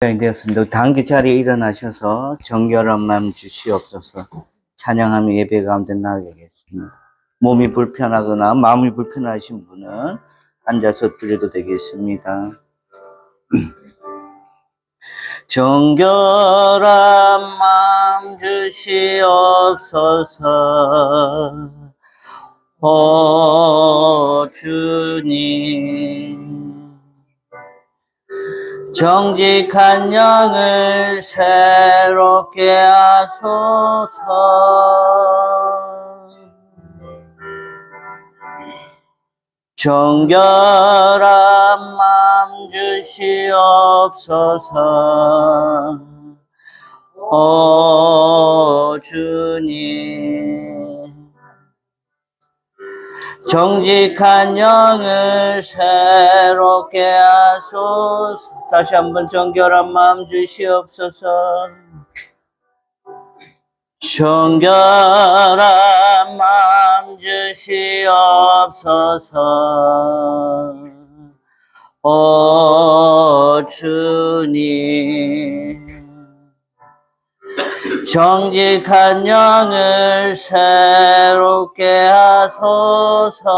되었습니다. 단기 자리에 일어나셔서 정결한 마음 주시옵소서. 찬양하며 예배 가운데 나가겠습니다. 몸이 불편하거나 마음이 불편하신 분은 앉아서 드려도 되겠습니다. 정결한 마음 주시옵소서. 오 주님, 정직한 영을 새롭게 하소서. 정결한 마음 주시옵소서. 오 주님, 정직한 영을 새롭게 하소서. 다시 한번 정결한 마음 주시옵소서. 정결한 마음 주시옵소서. 오 주님, 정직한 영을 새롭게 하소서.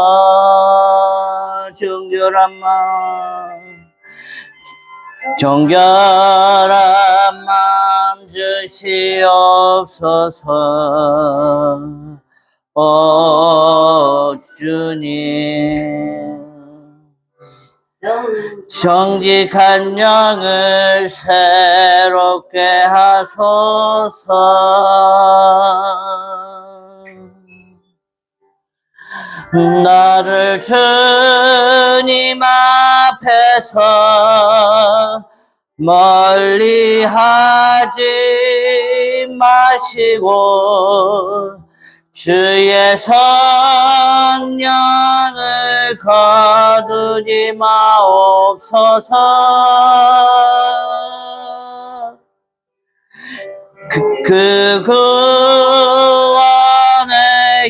정결한 마음 주시옵소서. 오 주님, 정직한 영을 새롭게 하소서. 나를 주님 앞에서 멀리 하지 마시고 주의 성령을 거두지 마옵소서. 그 구원의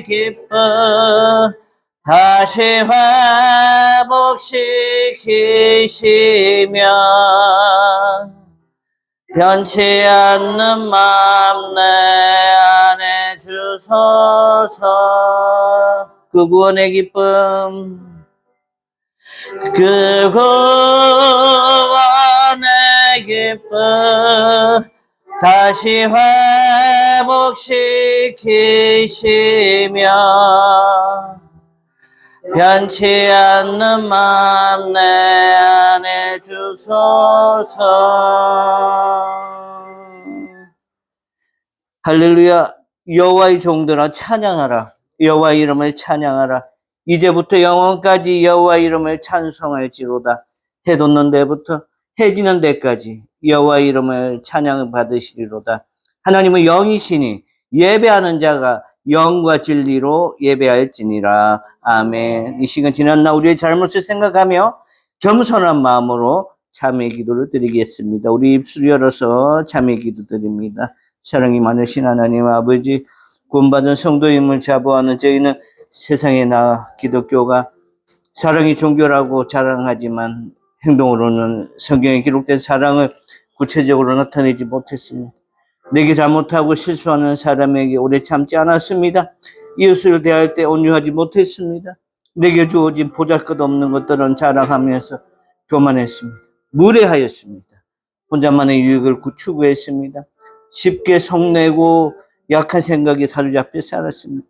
기쁨 다시 회복시키시며 변치 않는 마음 내 안에 주소서. 그 구원의 기쁨, 그 구원의 기쁨 다시 회복시키시며 변치 않는 마음 내 안에 주소서. 할렐루야. 여호와의 종들아 찬양하라. 여호와의 이름을 찬양하라. 이제부터 영원까지 여호와의 이름을 찬송할지로다. 해 돋는 데부터 해 지는 데까지 여호와의 이름을 찬양 받으시리로다. 하나님은 영이시니 예배하는 자가 영과 진리로 예배할지니라. 아멘. 이 시간 지난 날 우리의 잘못을 생각하며 겸손한 마음으로 참회 기도를 드리겠습니다. 우리 입술 열어서 참회 기도 드립니다. 사랑이 많으신 하나님 아버지, 구원받은 성도임을 자부하는 저희는 세상에 나와 기독교가 사랑이 종교라고 자랑하지만 행동으로는 성경에 기록된 사랑을 구체적으로 나타내지 못했습니다. 내게 잘못하고 실수하는 사람에게 오래 참지 않았습니다. 이웃을 대할 때 온유하지 못했습니다. 내게 주어진 보잘것없는 것들은 자랑하면서 교만했습니다. 무례하였습니다. 혼자만의 유익을 추구했습니다. 쉽게 성내고 약한 생각에 사로잡혀 살았습니다.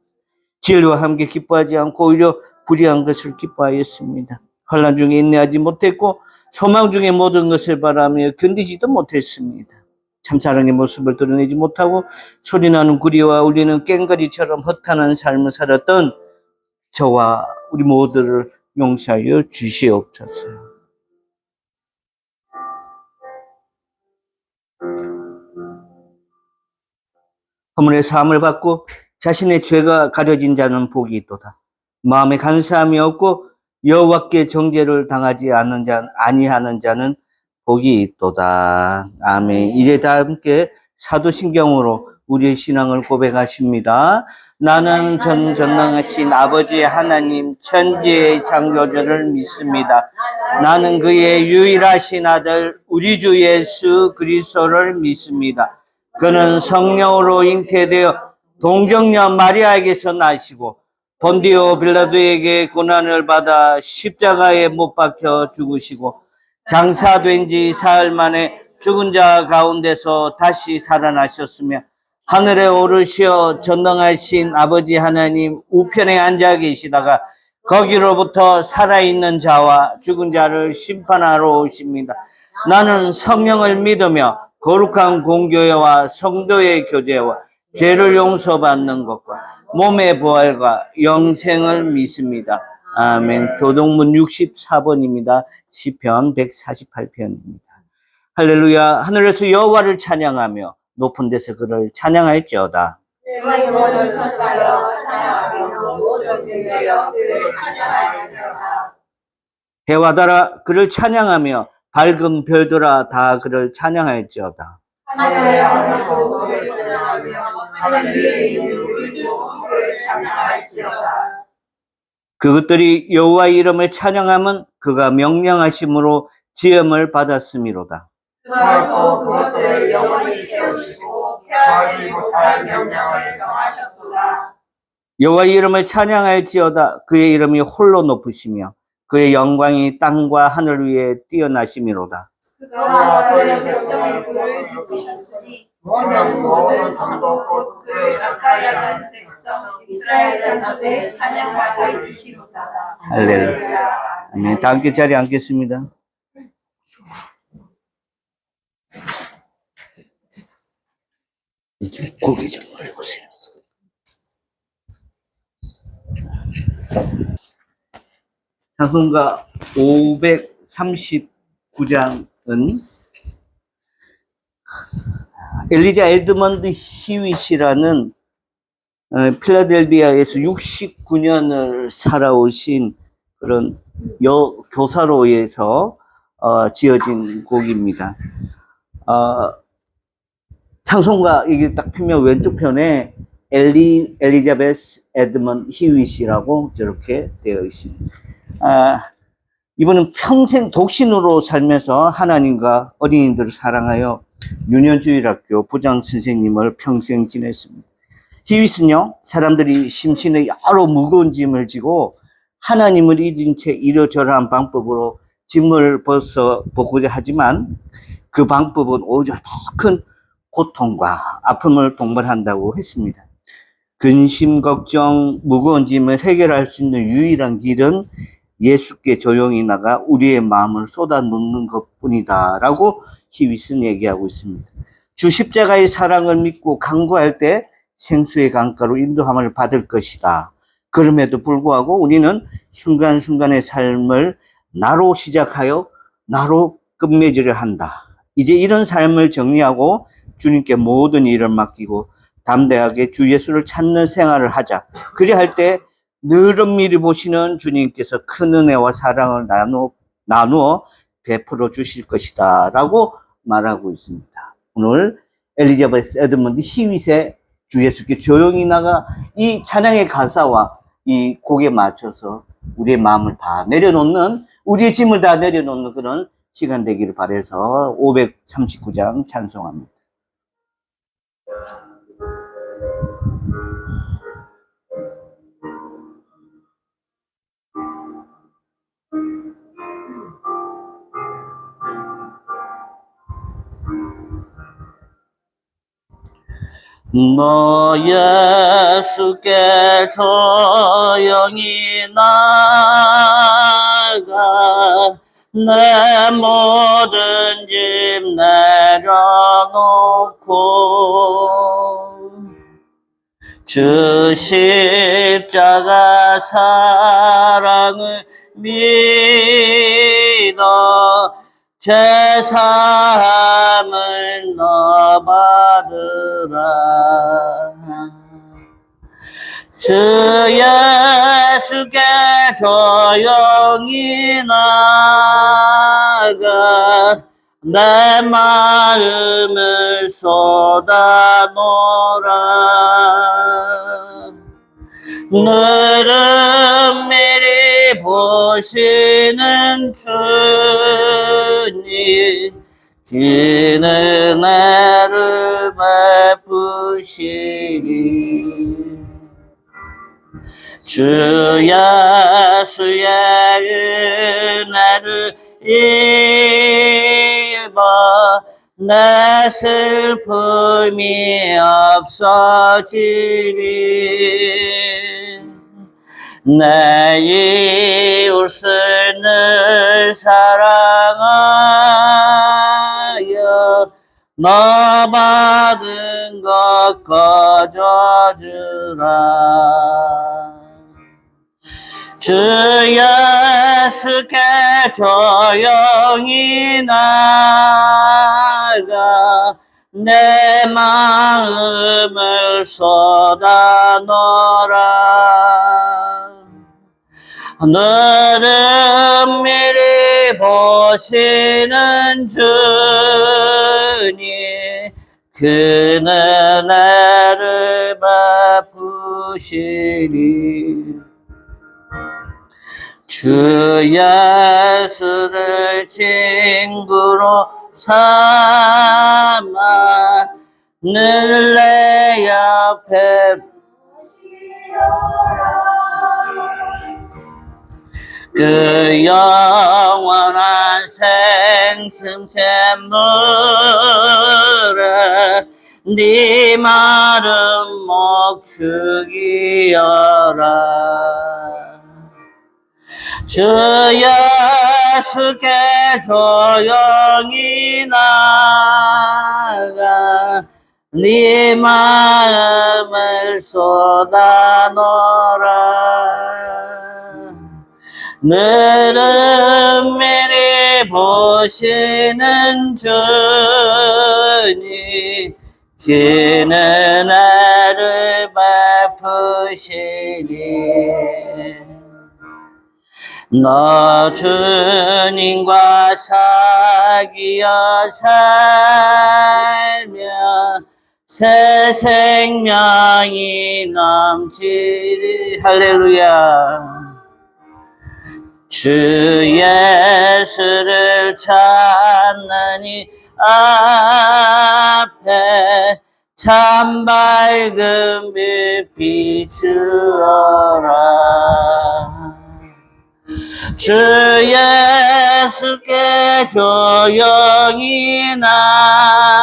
진리와 함께 기뻐하지 않고 오히려 불의한 것을 기뻐하였습니다. 환난 중에 인내하지 못했고 소망 중에 모든 것을 바라며 견디지도 못했습니다. 참사랑의 모습을 드러내지 못하고 소리나는 구리와 울리는 꽹과리처럼 허탄한 삶을 살았던 저와 우리 모두를 용서하여 주시옵소서. 허물의 사함을 받고 자신의 죄가 가려진 자는 복이 있도다. 마음에 간사함이 없고 여호와께 정죄를 당하지 아니하는 자는 복이 있도다. 아멘. 이제 다 함께 사도신경으로 우리의 신앙을 고백하십니다. 나는 전능하신 아버지 하나님 천지의 창조주를 믿습니다. 나는 그의 유일하신 아들 우리 주 예수 그리스도를 믿습니다. 그는 성령으로 잉태되어 동정녀 마리아에게서 나시고 본디오 빌라도에게 고난을 받아 십자가에 못 박혀 죽으시고 장사된 지 사흘 만에 죽은 자 가운데서 다시 살아나셨으며 하늘에 오르시어 전능하신 아버지 하나님 우편에 앉아 계시다가 거기로부터 살아있는 자와 죽은 자를 심판하러 오십니다. 나는 성령을 믿으며 거룩한 공교회와 성도의 교제와 죄를 용서받는 것과 몸의 부활과 영생을 믿습니다. 아멘. 교동문 64번입니다. 시편 148편입니다. 할렐루야. 하늘에서 여호와를 찬양하며 높은 데서 그를 찬양할지어다. 해와 달아 그를 찬양하며 밝은 별들아 다 그를 찬양할지어다. 그것들이 여호와의 이름을 찬양함은 그가 명령하심으로 지음을 받았음이로다. 그것들을 영원히 세우시고 폐하지 못할 명령을 정하셨도다. 여호와의 이름을 찬양할지어다. 그의 이름이 홀로 높으시며 그의 영광이 땅과 하늘 위에 뛰어나심이로다. 그가 그의 백성의 꿀을 누리셨으니 그는 모든 성도 곧 그를 가까이 하는 백성 이스라엘 자손의 찬양받을 이시로다. 할렐루야. 아멘. 다 함께 자리에 앉겠습니다. 좀 고개 좀 올려보세요. 찬송가 539장은 엘리자 에드먼드 히윗이라는 필라델비아에서 69년을 살아오신 그런 교사로에서 지어진 곡입니다. 찬송가 이게 딱 펴면 왼쪽 편에 엘리자베스 에드먼드 히윗이라고 저렇게 되어 있습니다. 이분은 평생 독신으로 살면서 하나님과 어린이들을 사랑하여 유년주일학교 부장 선생님을 평생 지냈습니다. 히윗은요, 사람들이 심신의 여러 무거운 짐을 지고 하나님을 잊은 채 이러저러한 방법으로 짐을 벗고자 하지만 그 방법은 오히려 더 큰 고통과 아픔을 동반한다고 했습니다. 근심, 걱정, 무거운 짐을 해결할 수 있는 유일한 길은 예수께 조용히 나가 우리의 마음을 쏟아놓는 것뿐이다 라고 히윗은 얘기하고 있습니다. 주 십자가의 사랑을 믿고 간구할 때 생수의 강가로 인도함을 받을 것이다. 그럼에도 불구하고 우리는 순간순간의 삶을 나로 시작하여 나로 끝맺으려 한다. 이제 이런 삶을 정리하고 주님께 모든 일을 맡기고 담대하게 주 예수를 찾는 생활을 하자. 그리 할 때 늘 엄밀히 보시는 주님께서 큰 은혜와 사랑을 나누어 베풀어 주실 것이다 라고 말하고 있습니다. 오늘 엘리자베스 에드먼드 히윗의 주 예수께 조용히 나가 이 찬양의 가사와 이 곡에 맞춰서 우리의 마음을 다 내려놓는, 우리의 짐을 다 내려놓는 그런 시간 되기를 바라서 539장 찬송합니다. 너 예수께 조용히 나가 내 모든 짐 내려놓고 주 십자가 사랑을 믿어 제사함을 너 받으라. 주 예수께 조용히 나가 내 마음을 쏟아놓으라. 너를 미리 보시는 주님, 그는 나를 베푸시리. 주 예수의 나를 입어 내 슬픔이 없어지리. 내 이웃을 늘 사랑하여 너 받은 것 거저주라. 주 예수께 조용히 나가 내 마음을 쏟아놓으라. 너를 미리 보시는 주님, 그는 나를 베푸시리. 주 예수를 친구로 삼아 늘 내 옆에 그 영원한 생승샘물에 네 마른 목 죽이어라. 주 예수께 조용히 나가 네 마음을 쏟아놓으라. 너를 미리 보시는 주님, 그는 나를 베푸시리. 너 주님과 사귀어 살며 새 생명이 넘치리. 할렐루야. 주 예수를 찾는 이 앞에 참 밝은 빛 비추어라. 주 예수께 조용히 나가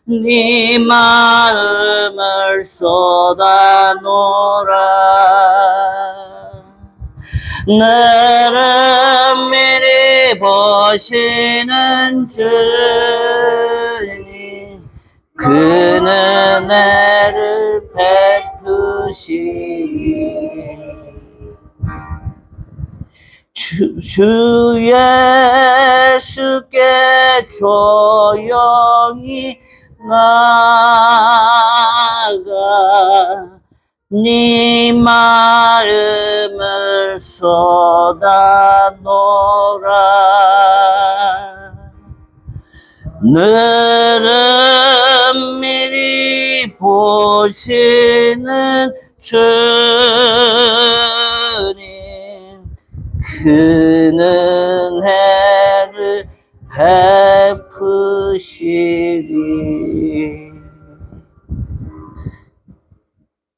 네 마음을 쏟아놓으라. 너를 미리 보시는 주님, 그는 나를 베푸시리. 주 예수께 조용히 나가 네 마음을 쏟아놓으라. 너를 미리 보시는 주님, 그는 해를 베푸시리.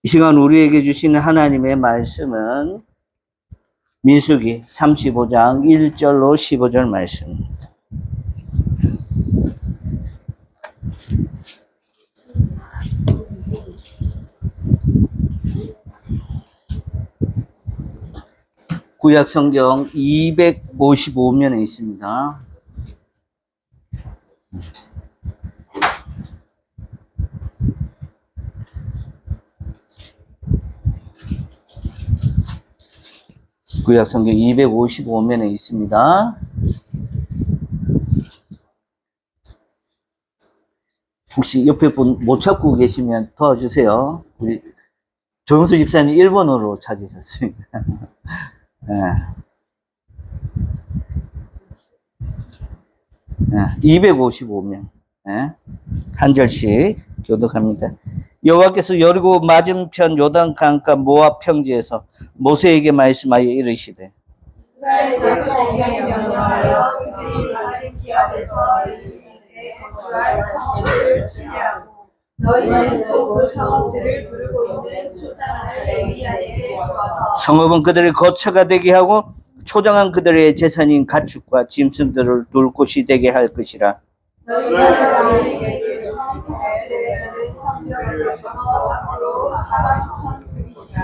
이 시간 우리에게 주시는 하나님의 말씀은 민수기 35장 1절로 15절 말씀입니다. 구약 성경 255면에 있습니다. 구약 성경 255면에 있습니다. 혹시 옆에 분 못 찾고 계시면 도와주세요. 우리 조영수 집사님 일본어로 찾으셨습니다. 네. 255면. 네. 한 절씩 교독합니다. 여호와께서 여리고 맞은편 요단 강가 모압 평지에서 모세에게 말씀하여 이르시되 이스라엘 자손에게 명령하여 그들이 다른 기업에서 레위인에게 거주할 성읍들을 주게하고 너희는 또 그 성읍들을 부르고 있는 초장을 레위인에게 주어서 성읍은 그들의 거처가 되게 하고 초장은 그들의 재산인 가축과 짐승들을 둘 곳이 되게 할 것이라. 너희가 레위인에게 준 성읍들의 성벽에서 줘서 밖으로 4만 규빗이라.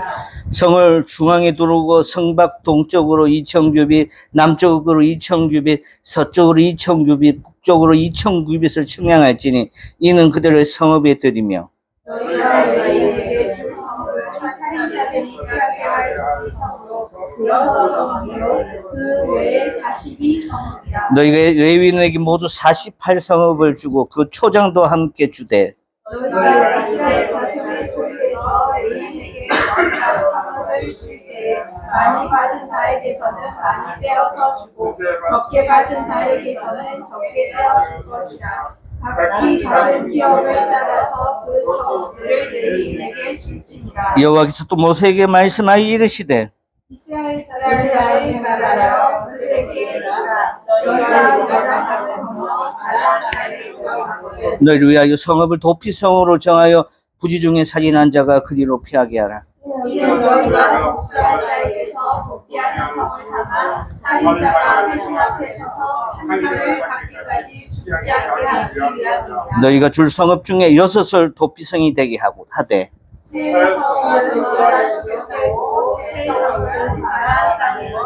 성을 중앙에 두르고 성 밖 동쪽으로 2,000규빗, 남쪽으로 2,000규빗, 서쪽으로 2,000규빗, 북쪽으로 2,000규빗을 측량할지니 이는 그들의 성읍에 드리며 너희가 레위인에게 줄 성읍을 살인자들이 피하게 할 이 성으로 6성읍이요 그 외에 42성읍이라. 너희가 레위인에게 모두 48성읍을 주고 그 초장도 함께 주되 너희가 이스라엘 자손의 소유에서 레위인에게 너희가 성읍을 줄 때에 많이 받은 자에게서는 많이 떼어서 주고 적게 받은 자에게서는 적게 떼어 줄 것이라. 각기 받은 기업을 따라서 그 성읍들을 레위인에게 줄지니라. 여호와께서 또 모세에게 말씀하여 이르시되 이스라엘 자손에게 말하여 그들에게 이르라. 너희가 요단강을 건너 가나안 땅에 들어가거든 너희를 위하여 성읍을 도피성으로 정하여 부지 중에 살인한 자가 그리로 피하게 하라. 이는 너희가 복수할 자에게서 도피하는 성을 삼아 살인자가 회중 앞에 서서 판결을 받기까지 죽지 않게 하기 위함이니라. 너희가 줄 성읍 중에 6을 도피성이 되게 하고 하되 새 성은 요단 쪽에 있고 새 성은 가나안 땅에 있고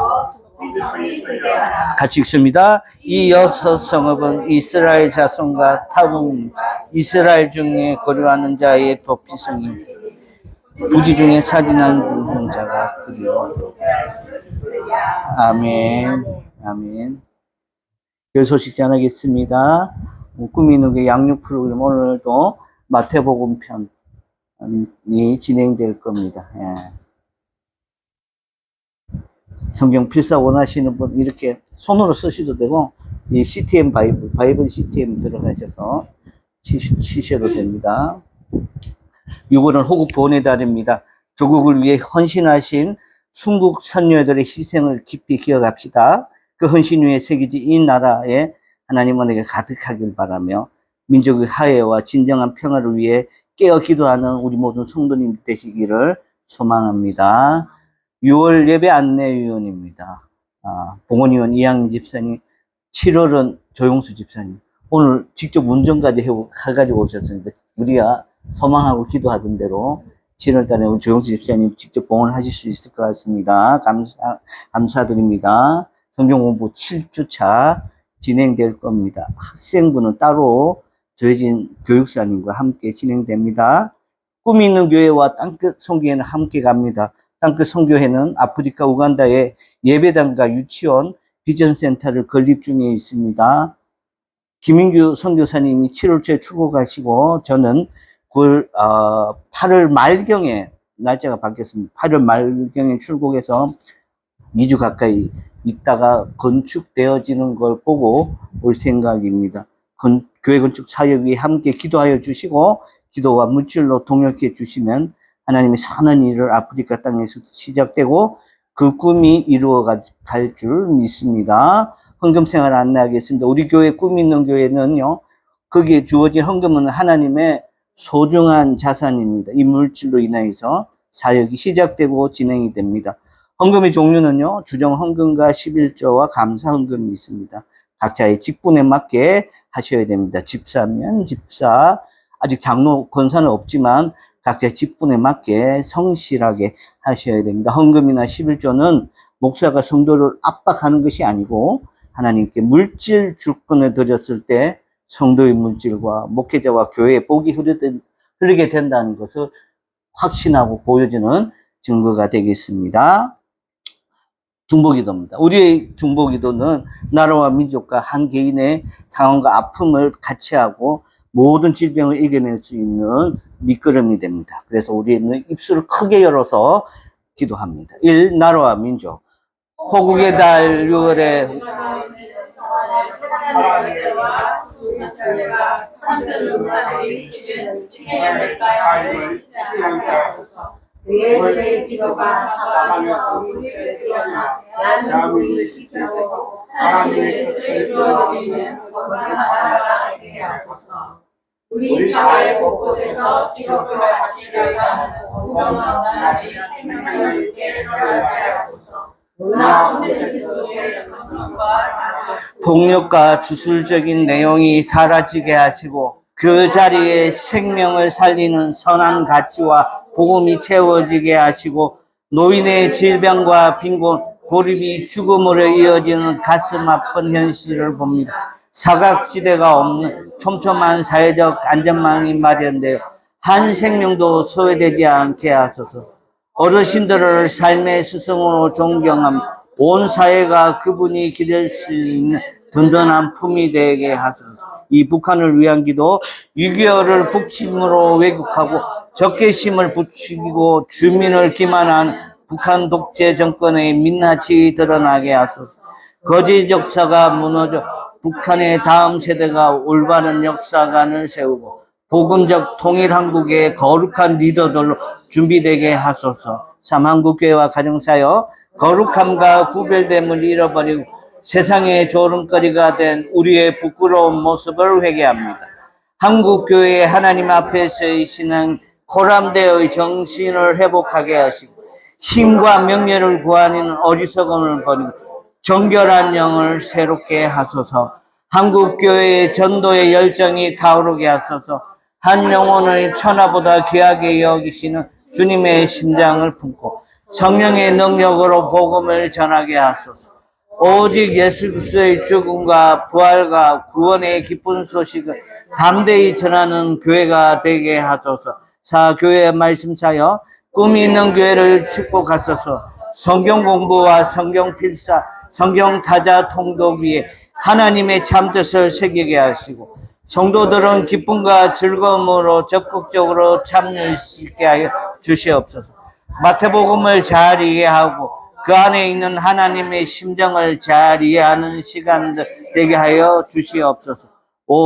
도피성이 되게 하라. 같이 읽습니다. 이 6성읍은 이스라엘 자손과 타국 이스라엘 중에 거류하는 자의 도피성이 부지 중에 살인한 자가 그리로. 아멘. 아멘. 별 소식 전하겠습니다. 꿈이 누게 양육 프로그램 오늘도 마태복음 편이 진행될 겁니다. 예. 성경 필사 원하시는 분 이렇게 손으로 쓰셔도 되고 이 CTM 바이블 CTM 들어가셔서 치셔도 됩니다. 6월은 호국 보훈의 달입니다. 조국을 위해 헌신하신 순국 선녀들의 희생을 깊이 기억합시다. 그 헌신 위에 새겨진 이 나라에 하나님 은혜가 가득하길 바라며 민족의 화해와 진정한 평화를 위해 깨어 기도하는 우리 모든 성도님 되시기를 소망합니다. 6월 예배 안내위원입니다. 봉헌위원 이양희 집사님, 7월은 조용수 집사님. 오늘 직접 운전까지 해가지고 오셨습니다. 우리가 소망하고 기도하던 대로 7월 달에 우리 조용수 집사님 직접 봉헌하실 수 있을 것 같습니다. 감사드립니다. 성경 공부 7주차 진행될 겁니다. 학생부는 따로 조혜진 교육사님과 함께 진행됩니다. 꿈이 있는 교회와 땅끝 선교회는 함께 갑니다. 땅끝 선교회는 아프리카 우간다의 예배당과 유치원 비전센터를 건립 중에 있습니다. 김인규 선교사님이 7월초에 출국하시고 저는 8월 말경에 날짜가 바뀌었습니다. 8월 말경에 출국해서 2주 가까이 있다가 건축되어지는 걸 보고 올 생각입니다. 교회 건축 사역에 함께 기도하여 주시고 기도와 물질로 동역해 주시면 하나님의 선한 일을 아프리카 땅에서도 시작되고 그 꿈이 이루어 갈 줄 믿습니다. 헌금 생활 안내하겠습니다. 우리 교회 꿈 있는 교회는요, 거기에 주어진 헌금은 하나님의 소중한 자산입니다. 이 물질로 인하여서 사역이 시작되고 진행이 됩니다. 헌금의 종류는요, 주정 헌금과 11조와 감사 헌금이 있습니다. 각자의 직분에 맞게 하셔야 됩니다. 집사면 집사, 아직 장로 권사는 없지만 각자의 직분에 맞게 성실하게 하셔야 됩니다. 헌금이나 11조는 목사가 성도를 압박하는 것이 아니고 하나님께 물질 주권을 드렸을 때 성도의 물질과 목회자와 교회의 복이 흐르게 된다는 것을 확신하고 보여주는 증거가 되겠습니다. 중보기도입니다. 우리의 중보기도는 나라와 민족과 한 개인의 상황과 아픔을 같이 하고 모든 질병을 이겨낼 수 있는 밑거름이 됩니다. 그래서 우리는 입술을 크게 열어서 기도합니다. 1. 나라와 민족. 호국의 달 6월에 우리가 참된 용사들이 지은 희생을 가야를 잊지 않게 하소서. 의뢰들의 기도가 사방에서 우리를 드러나 만물이 지켜주고 하나님의 뜻을 이루어드리는 건강하다 되게 하소서. 우리 사회 곳곳에서 기독교 가치를 가는 공정한 생명을 깨달게 하소서. 문화 콘텐츠 속에 성성과 폭력과 주술적인 내용이 사라지게 하시고 그 자리에 생명을 살리는 선한 가치와 복음이 채워지게 하시고 노인의 질병과 빈곤, 고립이 죽음으로 이어지는 가슴 아픈 현실을 봅니다. 사각지대가 없는 촘촘한 사회적 안전망이 마련되어 한 생명도 소외되지 않게 하소서. 어르신들을 삶의 스승으로 존경함, 온 사회가 그분이 기댈 수 있는 든든한 품이 되게 하소서. 이 북한을 위한 기도, 6.25를 북침으로 왜곡하고 적개심을 부추기고 주민을 기만한 북한 독재 정권의 민낯이 드러나게 하소서. 거짓 역사가 무너져 북한의 다음 세대가 올바른 역사관을 세우고 복음적 통일 한국의 거룩한 리더들로 준비되게 하소서. 삼한국교회와 가정사역, 거룩함과 구별됨을 잃어버리고 세상의 조롱거리가 된 우리의 부끄러운 모습을 회개합니다. 한국교회의 하나님 앞에 서이시는 코람대의 정신을 회복하게 하시고 힘과 명예를 구하는 어리석음을 버리고 정결한 영을 새롭게 하소서. 한국교회의 전도의 열정이 타오르게 하소서. 한 영혼을 천하보다 귀하게 여기시는 주님의 심장을 품고 성령의 능력으로 복음을 전하게 하소서. 오직 예수 그리스도의 죽음과 부활과 구원의 기쁜 소식을 담대히 전하는 교회가 되게 하소서. 교회의 말씀 사역, 꿈이 있는 교회를 축복하소서. 성경 공부와 성경 필사, 성경 타자 통독 위에 하나님의 참뜻을 새기게 하시고 성도들은 기쁨과 즐거움으로 적극적으로 참여할 수 있게 하여 주시옵소서. 마태복음을 잘 이해하고 그 안에 있는 하나님의 심정을 잘 이해하는 시간들 되게 하여 주시옵소서.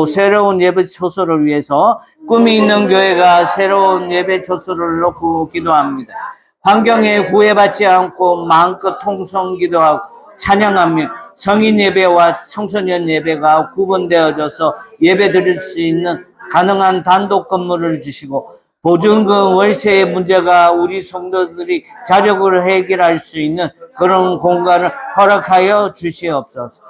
새로운 예배 초소를 위해서 꿈이 있는 교회가 새로운 예배 초소를 놓고 기도합니다. 환경에 구애받지 않고 마음껏 통성 기도하고 찬양하며 성인 예배와 청소년 예배가 구분되어져서 예배 드릴 수 있는 가능한 단독 건물을 주시고 보증금 월세의 문제가 우리 성도들이 자력으로 해결할 수 있는 그런 공간을 허락하여 주시옵소서.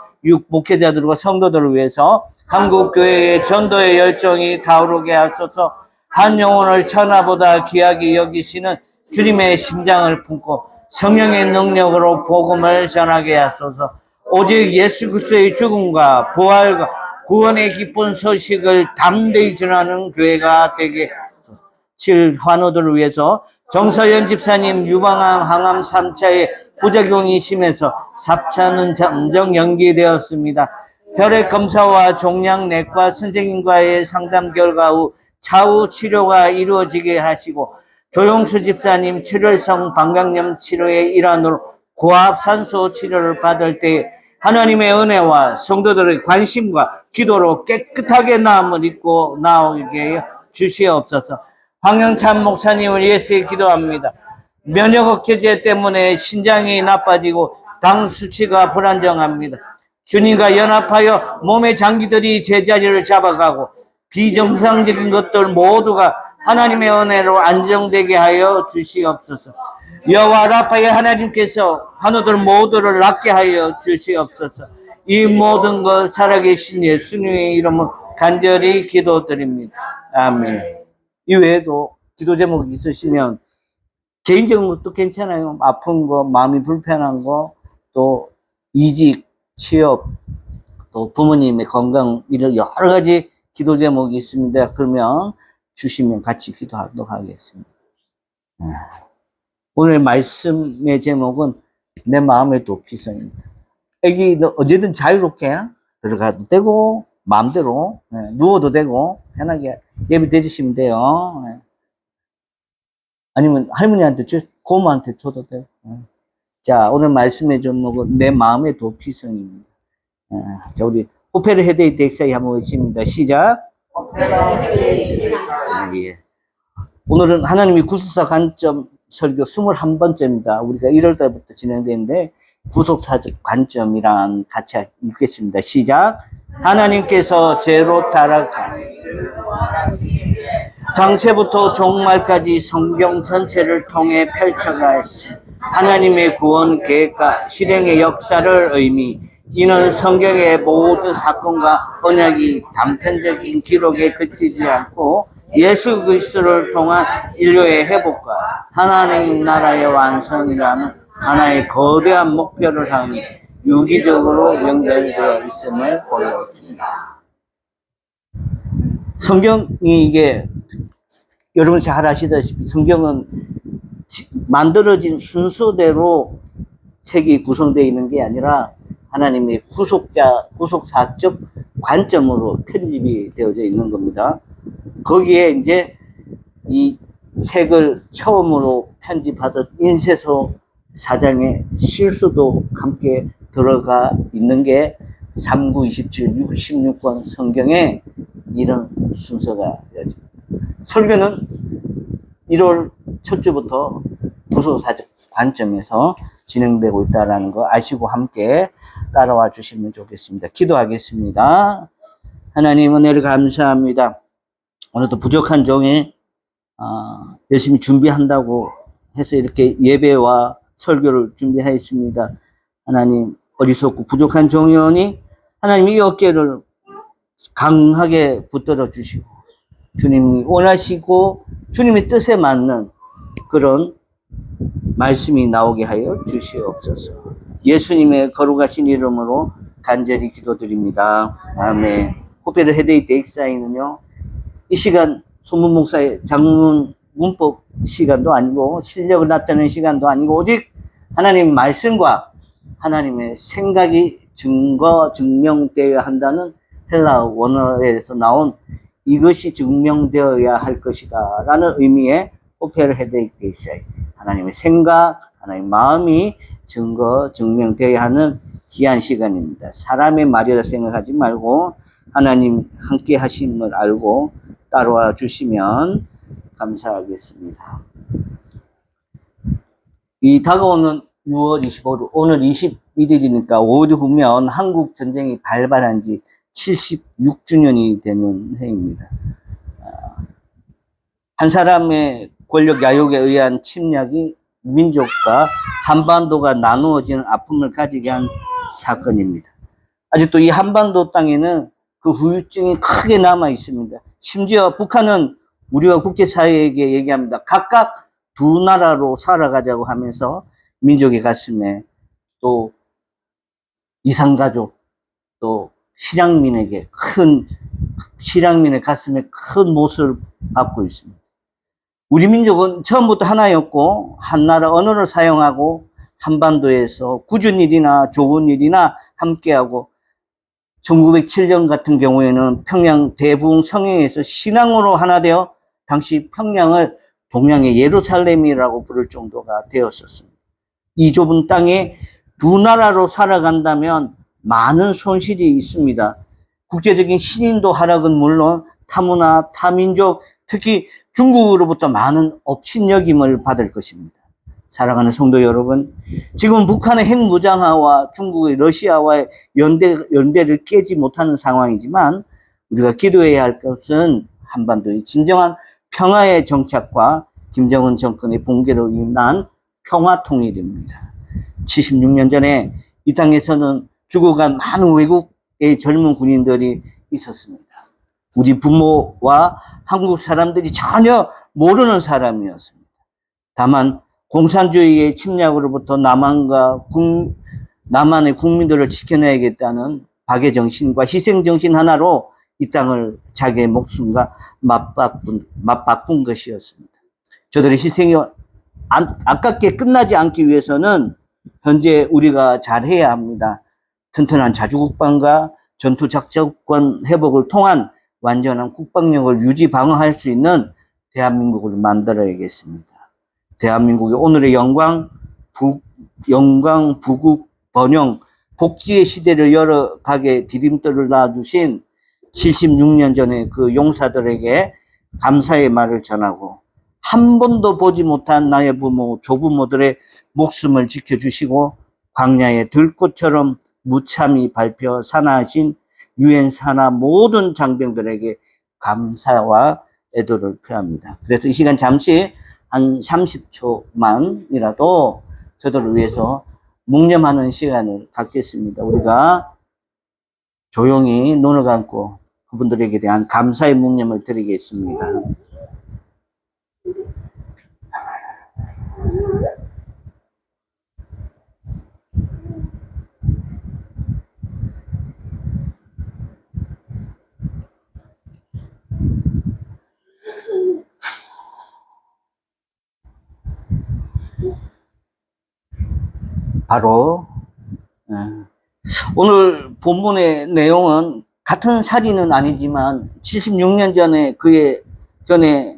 목회자들과 성도들을 위해서 한국교회의 전도의 열정이 타오르게 하소서. 한 영혼을 천하보다 귀하게 여기시는 주님의 심장을 품고 성령의 능력으로 복음을 전하게 하소서. 오직 예수 그리스도의 죽음과 부활과 구원의 기쁜 소식을 담대히 전하는 교회가 되게 하소서. 7. 환우들을 위해서 정서연 집사님 유방암 항암 3차의 부작용이 심해서 4차는 점점 연기되었습니다. 혈액 검사와 종양 내과 선생님과의 상담 결과 후 차후 치료가 이루어지게 하시고 조용수 집사님 출혈성 방광염 치료의 일환으로 고압 산소 치료를 받을 때 하나님의 은혜와 성도들의 관심과 기도로 깨끗하게 나음을 입고 나오게 주시옵소서. 황영찬 목사님을 위해서 기도합니다. 면역 억제제 때문에 신장이 나빠지고 당 수치가 불안정합니다. 주님과 연합하여 몸의 장기들이 제자리를 잡아가고 비정상적인 것들 모두가 하나님의 은혜로 안정되게 하여 주시옵소서. 여호와 라파의 하나님께서 환우들 모두를 낫게 하여 주시옵소서. 이 모든 것 살아계신 예수님의 이름으로 간절히 기도드립니다. 아멘. 이외에도 기도 제목 있으시면 개인적인 것도 괜찮아요. 아픈 거, 마음이 불편한 거, 또 이직, 취업, 또 부모님의 건강 이런 여러 가지 기도 제목이 있습니다. 그러면 주시면 같이 기도하도록 하겠습니다. 오늘 말씀의 제목은 내 마음의 도피성입니다. 여기 언제든 자유롭게 들어가도 되고 마음대로 누워도 되고 편하게 예배 드리시면 돼요. 아니면 할머니한테 고모한테 줘도 돼요. 자, 오늘 말씀의 제목은 내 마음의 도피성입니다. 자, 우리 호페르 헤데이 덱사이 한번 외칩니다. 시작. 예. 오늘은 하나님의 구속사 관점 설교 21번째입니다. 우리가 1월 달부터 진행되는데 구속사적 관점이랑 같이 읽겠습니다. 시작. 하나님께서 죄로 타락한 장세부터 종말까지 성경 전체를 통해 펼쳐가신 하나님의 구원 계획과 실행의 역사를 의미, 이는 성경의 모든 사건과 언약이 단편적인 기록에 그치지 않고 예수 그리스도를 통한 인류의 회복과 하나님 나라의 완성이라는 하나의 거대한 목표를 향해 유기적으로 연결되어 있음을 보여줍니다. 성경이 이게 여러분 잘 아시다시피 성경은 만들어진 순서대로 책이 구성되어 있는 게 아니라 하나님의 구속사적 관점으로 편집이 되어져 있는 겁니다. 거기에 이제 이 책을 처음으로 편집하던 인쇄소 사장의 실수도 함께 들어가 있는 게 3927, 66권 성경에 이런 순서가 되어집니다. 설교는 1월 첫 주부터 구속사적 관점에서 진행되고 있다는 거 아시고 함께 따라와 주시면 좋겠습니다. 기도하겠습니다. 하나님 은혜를 감사합니다. 오늘도 부족한 종이 열심히 준비한다고 해서 이렇게 예배와 설교를 준비하였습니다. 하나님 어리석고 부족한 종이오니 하나님 이 어깨를 강하게 붙들어 주시고 주님이 원하시고 주님의 뜻에 맞는 그런 말씀이 나오게 하여 주시옵소서. 예수님의 거룩하신 이름으로 간절히 기도드립니다. 아멘. 호페르 헤데이 데익사이는요, 이 시간 소문 목사의 장문 문법 시간도 아니고 실력을 나타내는 시간도 아니고 오직 하나님 말씀과 하나님의 생각이 증명되어야 한다는 헬라 원어에서 나온 이것이 증명되어야 할 것이다 라는 의미의 호페르 헤데이 데이사이, 하나님의 생각, 하나님의 마음이 증명되어야 하는 귀한 시간입니다. 사람의 말이라 생각하지 말고 하나님 함께 하심을 알고 따라와 주시면 감사하겠습니다. 이 다가오는 6월 25일, 오늘 21일이니까 5일 후면 한국 전쟁이 발발한 지 76주년이 되는 해입니다. 한 사람의 권력 야욕에 의한 침략이 민족과 한반도가 나누어지는 아픔을 가지게 한 사건입니다. 아직도 이 한반도 땅에는 그 후유증이 크게 남아 있습니다. 심지어 북한은 우리와 국제사회에게 얘기합니다. 각각 두 나라로 살아가자고 하면서 민족의 가슴에 또 이산가족 또 실향민의 가슴에 큰 못을 받고 있습니다. 우리 민족은 처음부터 하나였고 한 나라 언어를 사용하고 한반도에서 굳은 일이나 좋은 일이나 함께하고 1907년 같은 경우에는 평양 대부흥 성행에서 신앙으로 하나 되어 당시 평양을 동양의 예루살렘이라고 부를 정도가 되었었습니다. 이 좁은 땅에 두 나라로 살아간다면 많은 손실이 있습니다. 국제적인 신인도 하락은 물론 타문화, 타민족, 특히 중국으로부터 많은 업신여김을 받을 것입니다. 사랑하는 성도 여러분, 지금 북한의 핵무장화와 중국의 러시아와의 연대를 깨지 못하는 상황이지만 우리가 기도해야 할 것은 한반도의 진정한 평화의 정착과 김정은 정권의 붕괴로 인한 평화 통일입니다. 76년 전에 이 땅에서는 죽어간 많은 외국의 젊은 군인들이 있었습니다. 우리 부모와 한국 사람들이 전혀 모르는 사람이었습니다. 다만 공산주의의 침략으로부터 남한의 국민들을 지켜내야겠다는 박애정신과 희생정신 하나로 이 땅을 자기의 목숨과 맞바꾼 것이었습니다. 저들의 희생이 아깝게 끝나지 않기 위해서는 현재 우리가 잘해야 합니다. 튼튼한 자주국방과 전투작전권 회복을 통한 완전한 국방력을 유지 방어할 수 있는 대한민국을 만들어야겠습니다. 대한민국의 오늘의 영광, 부국, 번영, 복지의 시대를 열어가게 디딤돌을 놔주신 76년 전에 그 용사들에게 감사의 말을 전하고 한 번도 보지 못한 나의 부모, 조부모들의 목숨을 지켜주시고 광야의 들꽃처럼 무참히 밟혀 산하하신 유엔 산하 모든 장병들에게 감사와 애도를 표합니다. 그래서 이 시간 잠시 한 30초만이라도 저들을 위해서 묵념하는 시간을 갖겠습니다. 우리가 조용히 눈을 감고 그분들에게 대한 감사의 묵념을 드리겠습니다. 바로 오늘 본문의 내용은 같은 사진은 아니지만 76년 전에 전에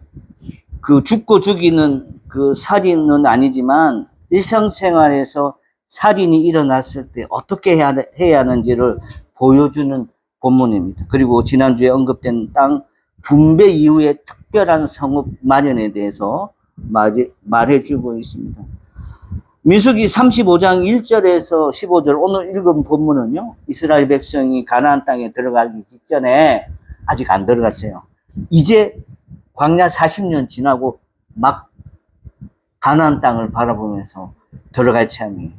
그 죽고 죽이는 그 살인은 아니지만 일상생활에서 살인이 일어났을 때 어떻게 해야 하는지를 보여주는 본문입니다. 그리고 지난주에 언급된 땅 분배 이후에 특별한 성읍 마련에 대해서 말해주고 있습니다. 민수기 35장 1절에서 15절 오늘 읽은 본문은요, 이스라엘 백성이 가나안 땅에 들어가기 직전에 아직 안 들어갔어요. 이제 광야 40년 지나고 막 가나안 땅을 바라보면서 들어갈 참이에요.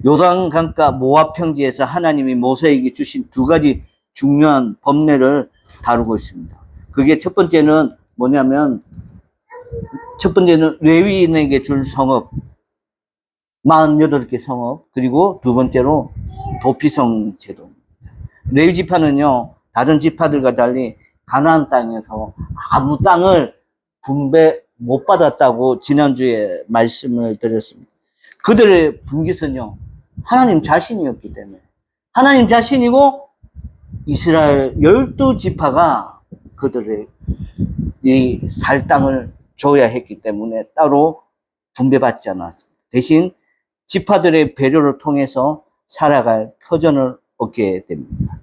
요단강가 모압 평지에서 하나님이 모세에게 주신 두 가지 중요한 법례를 다루고 있습니다. 그게 첫 번째는 뭐냐면, 첫 번째는 레위인에게 줄 성읍 48개 성읍, 그리고 두 번째로 도피성 제도입니다. 레위 지파는요, 다른 지파들과 달리 가나안 땅에서 아무 땅을 분배 못 받았다고 지난주에 말씀을 드렸습니다. 그들의 분깃은요, 하나님 자신이었기 때문에, 하나님 자신이고 이스라엘 12지파가 그들의 이 살 땅을 줘야 했기 때문에 따로 분배받지 않았습니다. 대신 지파들의 배려를 통해서 살아갈 터전을 얻게 됩니다.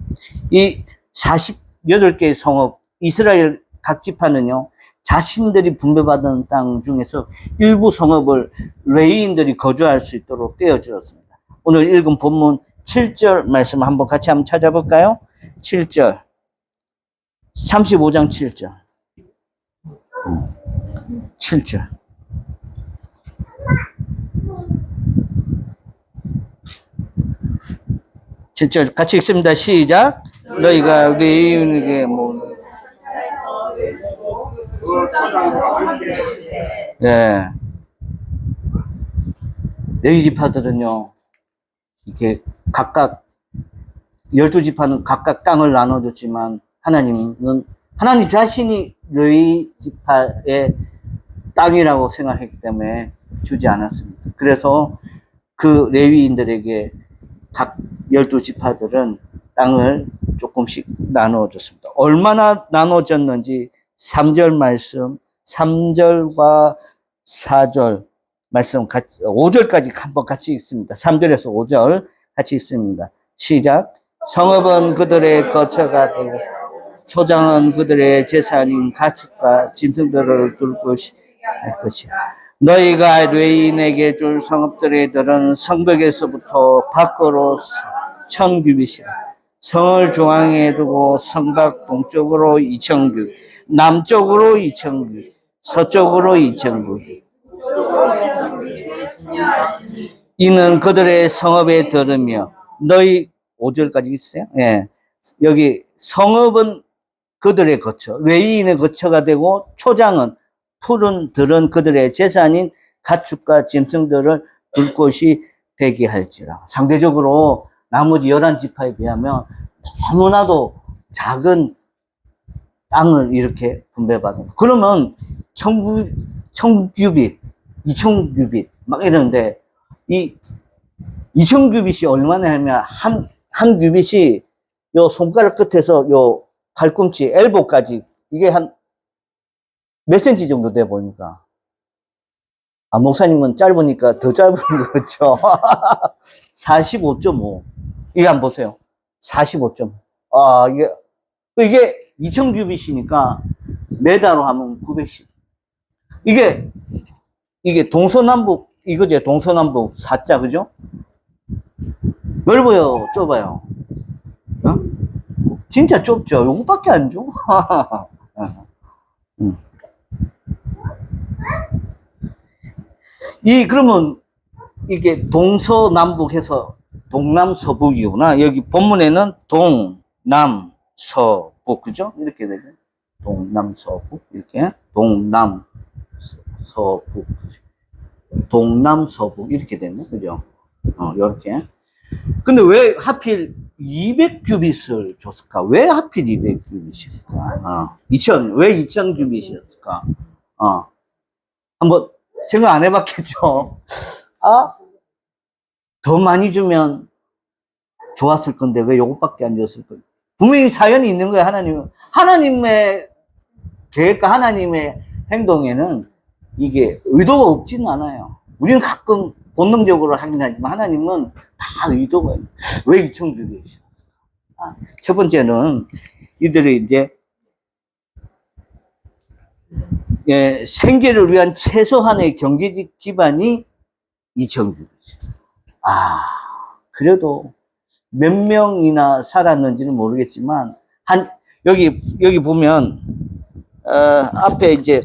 이 48개의 성읍, 이스라엘 각 지파는요, 자신들이 분배받은 땅 중에서 일부 성읍을 레위인들이 거주할 수 있도록 떼어주었습니다. 오늘 읽은 본문 7절 말씀 한번 같이 한번 찾아볼까요? 7절. 35장 7절. 7절. 7절 같이 읽습니다. 시작. 너희가 레위인에게 네. 레위 지파들은요, 이렇게 각각 12지파는 각각 땅을 나눠줬지만 하나님은 하나님 자신이 레위 지파의 땅이라고 생각했기 때문에 주지 않았습니다. 그래서 그 레위인들에게 각 12지파들은 땅을 조금씩 나눠줬습니다. 얼마나 나눠졌는지 3절 말씀, 3절과 4절 말씀 같이, 5절까지 한번 같이 읽습니다. 3절에서 5절 같이 읽습니다. 시작. 성읍은 그들의 거처가 되고 초장은 그들의 재산인 가축과 짐승들을 둘 것이 할 것이야. 너희가 레위인에게 줄 성읍들의 들은 성벽에서부터 밖으로 1000규빗이라. 성을 중앙에 두고 성곽 동쪽으로 2000규빗, 남쪽으로 2000규빗, 서쪽으로 2000규빗. 이는 그들의 성읍에 들으며 너희 5절까지 있어요? 예. 여기 성읍은 그들의 거처, 레위인의 거처가 되고 초장은 푸른 들은 그들의 재산인 가축과 짐승들을 둘 곳이 되게 할지라. 상대적으로 나머지 11지파에 비하면 너무나도 작은 땅을 이렇게 분배받는. 그러면 1000규빗, 2000규빗 막 이러는데 이 2000규빗이 얼마나 하면 한 규빗이 요 손가락 끝에서 요 팔꿈치, 엘보까지 이게 한 몇 센치 정도 돼 보니까. 아, 목사님은 짧으니까 더 짧은 거죠. 45.5. 이거 한번 보세요. 45.5. 아, 이게 이게 2000규빗이니까 메다로 하면 910. 이게 동서남북, 이거죠. 동서남북 4자, 그죠? 넓어요? 좁아요? 어? 진짜 좁죠? 요거밖에 안 줘? 그러면 이게 동서남북해서 동남서북이구나. 여기 본문에는 동남서북, 그죠? 이렇게 되죠. 동남서북, 이렇게. 동남서북. 동남서북, 이렇게 되네. 그죠? 요렇게. 근데 왜 하필 200규빗을 줬을까? 왜 하필 200규빗이었을까? 왜 2000규빗이었을까? 한번 생각 안 해봤겠죠? 더 많이 주면 좋았을 건데 왜 요것밖에 안 줬을까? 분명히 사연이 있는 거예요, 하나님은. 하나님의 계획과 하나님의 행동에는 이게 의도가 없지는 않아요. 우리는 가끔 본능적으로 하긴 하지만 하나님은 다 의도가 있어요. 왜 2000규빗이었을까? 첫 번째는 이들이 이제 생계를 위한 최소한의 경제적 기반이 2000규빗이에요. 그래도 몇 명이나 살았는지는 모르겠지만, 여기 보면, 앞에 이제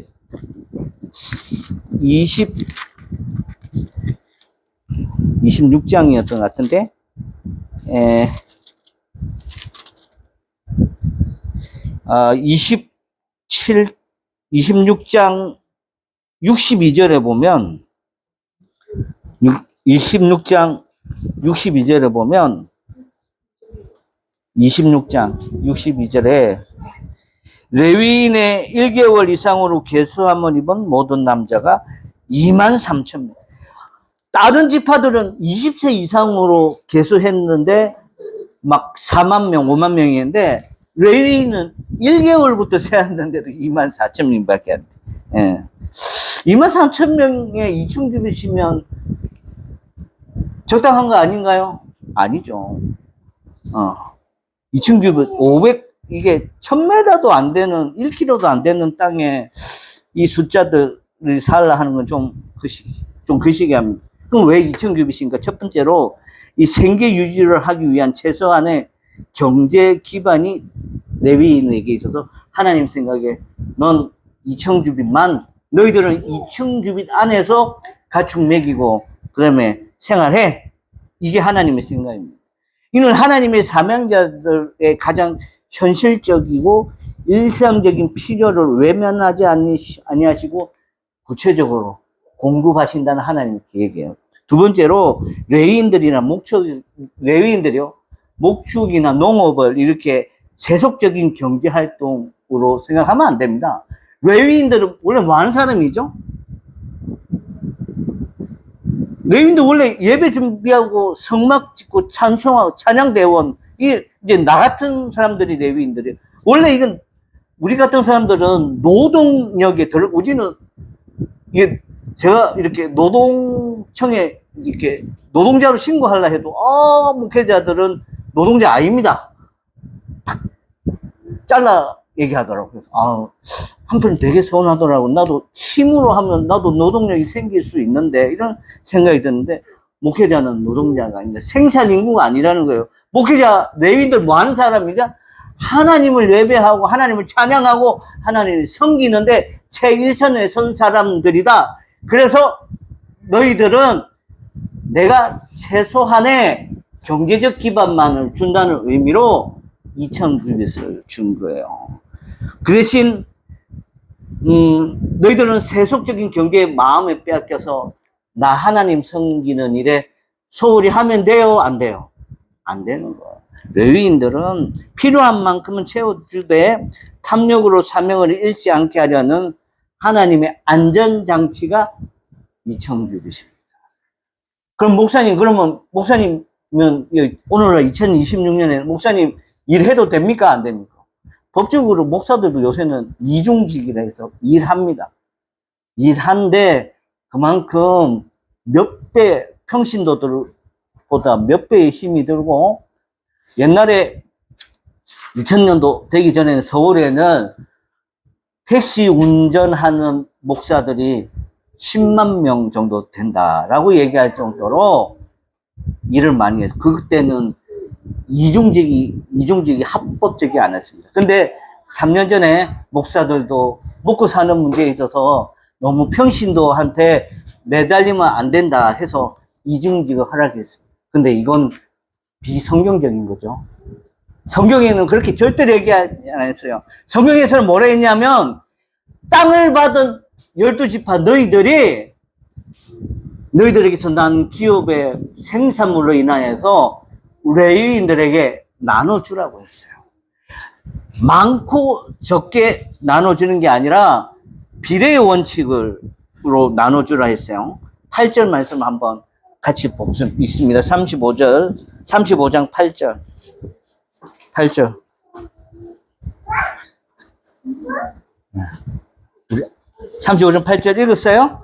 26장이었던 것 같은데, 26장 62절에 보면, 26장 62절에 레위인의 1개월 이상으로 계수함을 입은 모든 남자가 23,000명. 다른 지파들은 20세 이상으로 계수했는데 막 4만 명, 5만 명이었는데 레위인은 1개월부터 세웠는데도 24,000명밖에 안 돼. 24,000명의 2000규빗이면 적당한 거 아닌가요? 아니죠. 2000규빗, 이게 1000m도 안 되는, 1km도 안 되는 땅에 이 숫자들이 살라 하는 건 좀 거시기 합니다. 그럼 왜 2000규빗인가? 첫 번째로 이 생계 유지를 하기 위한 최소한의 경제 기반이 레위인에게 있어서 하나님 생각에 넌 2000규빗만, 너희들은 2000규빗 안에서 가축 먹이고 그 다음에 생활해. 이게 하나님의 생각입니다. 이는 하나님의 사명자들의 가장 현실적이고 일상적인 필요를 외면하지 아니하시고 구체적으로 공급하신다는 하나님의 계획이에요. 두 번째로 레위인들이요, 목축이나 농업을 이렇게 세속적인 경제 활동으로 생각하면 안 됩니다. 레위인들은 원래 뭐 하는 사람이죠? 레위인들 원래 예배 준비하고 성막 짓고 찬송하고 찬양대원, 이제 나 같은 사람들이 레위인들이에요. 원래 이건 우리 같은 사람들은 노동력에 우리는 이게 제가 이렇게 노동청에 이렇게 노동자로 신고하려 해도 목회자들은 노동자 아닙니다. 딱 잘라 얘기하더라고요. 그래서 한편 되게 서운하더라고. 나도 힘으로 하면 나도 노동력이 생길 수 있는데 이런 생각이 드는데 목회자는 노동자가 아닌데 생산 인구가 아니라는 거예요. 목회자 레위인들 뭐 하는 사람이죠? 하나님을 예배하고 하나님을 찬양하고 하나님을 섬기는데 최일선에 선 사람들이다. 그래서 너희들은 내가 최소한의 경제적 기반만을 준다는 의미로 2000규빗을 준 거예요. 그 대신 너희들은 세속적인 경제에 마음에 빼앗겨서 나 하나님 섬기는 일에 소홀히 하면 돼요? 안 돼요? 안 되는 거예요. 레위인들은 필요한 만큼은 채워주되 탐욕으로 사명을 잃지 않게 하려는 하나님의 안전장치가 2000규빗입니다. 그럼 그러면 목사님은 오늘날 2026년에 목사님 일해도 됩니까? 안 됩니까? 법적으로 목사들도 요새는 이중직이라 해서 일합니다. 일한데 그만큼 몇 배, 평신도들보다 몇 배의 힘이 들고 옛날에 2000년도 되기 전에는 서울에는 택시 운전하는 목사들이 10만 명 정도 된다라고 얘기할 정도로 일을 많이 해서 그때는 이중직이 합법적이 않았습니다. 근데 3년 전에 목사들도 먹고 사는 문제에 있어서 너무 평신도한테 매달리면 안 된다 해서 이중직을 허락했습니다. 근데 이건 비성경적인 거죠. 성경에는 그렇게 절대로 얘기 안 했어요. 성경에서는 뭐라 했냐면, 땅을 받은 12지파 너희들에게서 난 기업의 생산물로 인하여서 레위인들에게 나눠주라고 했어요. 많고 적게 나눠주는 게 아니라 비례의 원칙으로 나눠주라 했어요. 8절 말씀 한번 같이 읽습니다. 35장 8절. 35장 8절 읽었어요?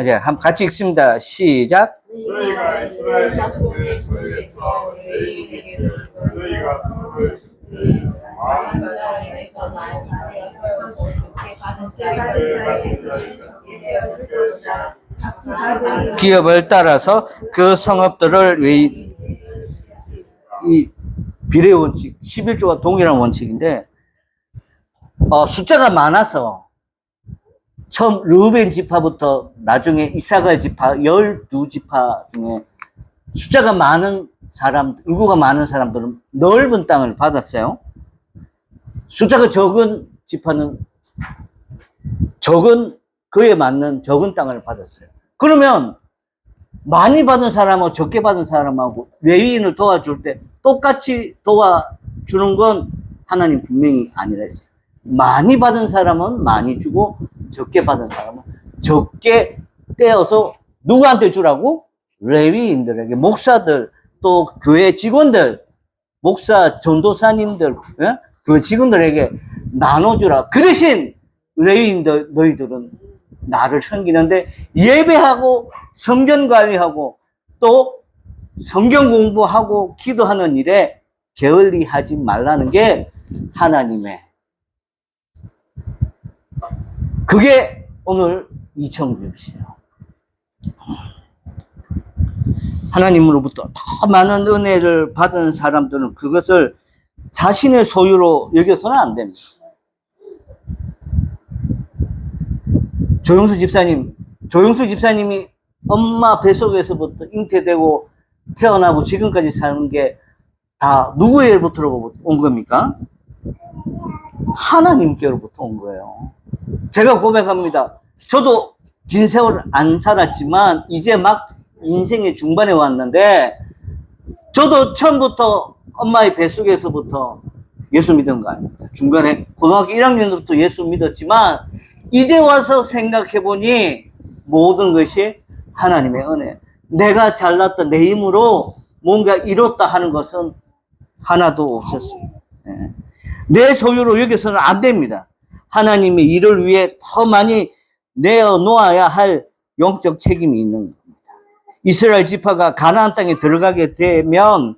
이제 한번 같이 읽습니다. 시작. 너희가 이스라엘 자손의 소유에서 레위인에게 너희가 성을 주되 많은 자에게서 많이 받은 자에게서 적게 되어줄 것이라. 기업을 따라서 그 성읍들을 이 비례 원칙, 11조와 동일한 원칙인데, 숫자가 많아서 처음 르우벤 지파부터 나중에 이사갈 지파 12지파 중에 숫자가 많은 사람, 인구가 많은 사람들은 넓은 땅을 받았어요. 숫자가 적은 지파는 그에 맞는 적은 땅을 받았어요. 그러면 많이 받은 사람하고 적게 받은 사람하고 레위인을 도와줄 때 똑같이 도와주는 건 하나님 분명히 아니라 했어요. 많이 받은 사람은 많이 주고 적게 받은 사람은 적게 떼어서 누구한테 주라고? 레위인들에게, 목사들, 또 교회 직원들, 목사, 전도사님들, 예? 교회 직원들에게 나눠주라. 그 대신 레위인들, 너희들은 나를 섬기는데 예배하고 성전 관리하고 또 성경 공부하고 기도하는 일에 게을리하지 말라는 게 하나님의, 그게 오늘 이청규시예요. 하나님으로부터 더 많은 은혜를 받은 사람들은 그것을 자신의 소유로 여겨서는 안 됩니다. 조영수 집사님이 엄마 뱃속에서부터 잉태되고 태어나고 지금까지 사는 게 다 누구로부터 온 겁니까? 하나님께로부터 온 거예요. 제가 고백합니다. 저도 긴 세월 안 살았지만 이제 막 인생의 중반에 왔는데 저도 처음부터 엄마의 뱃속에서부터 예수 믿은 거 아닙니다. 중간에 고등학교 1학년부터 예수 믿었지만 이제 와서 생각해보니 모든 것이 하나님의 은혜. 내가 잘났다, 내 힘으로 뭔가 이뤘다 하는 것은 하나도 없었습니다. 내 소유로 여기서는 안 됩니다. 하나님의 일을 위해 더 많이 내어놓아야 할 영적 책임이 있는 겁니다. 이스라엘 지파가 가나안 땅에 들어가게 되면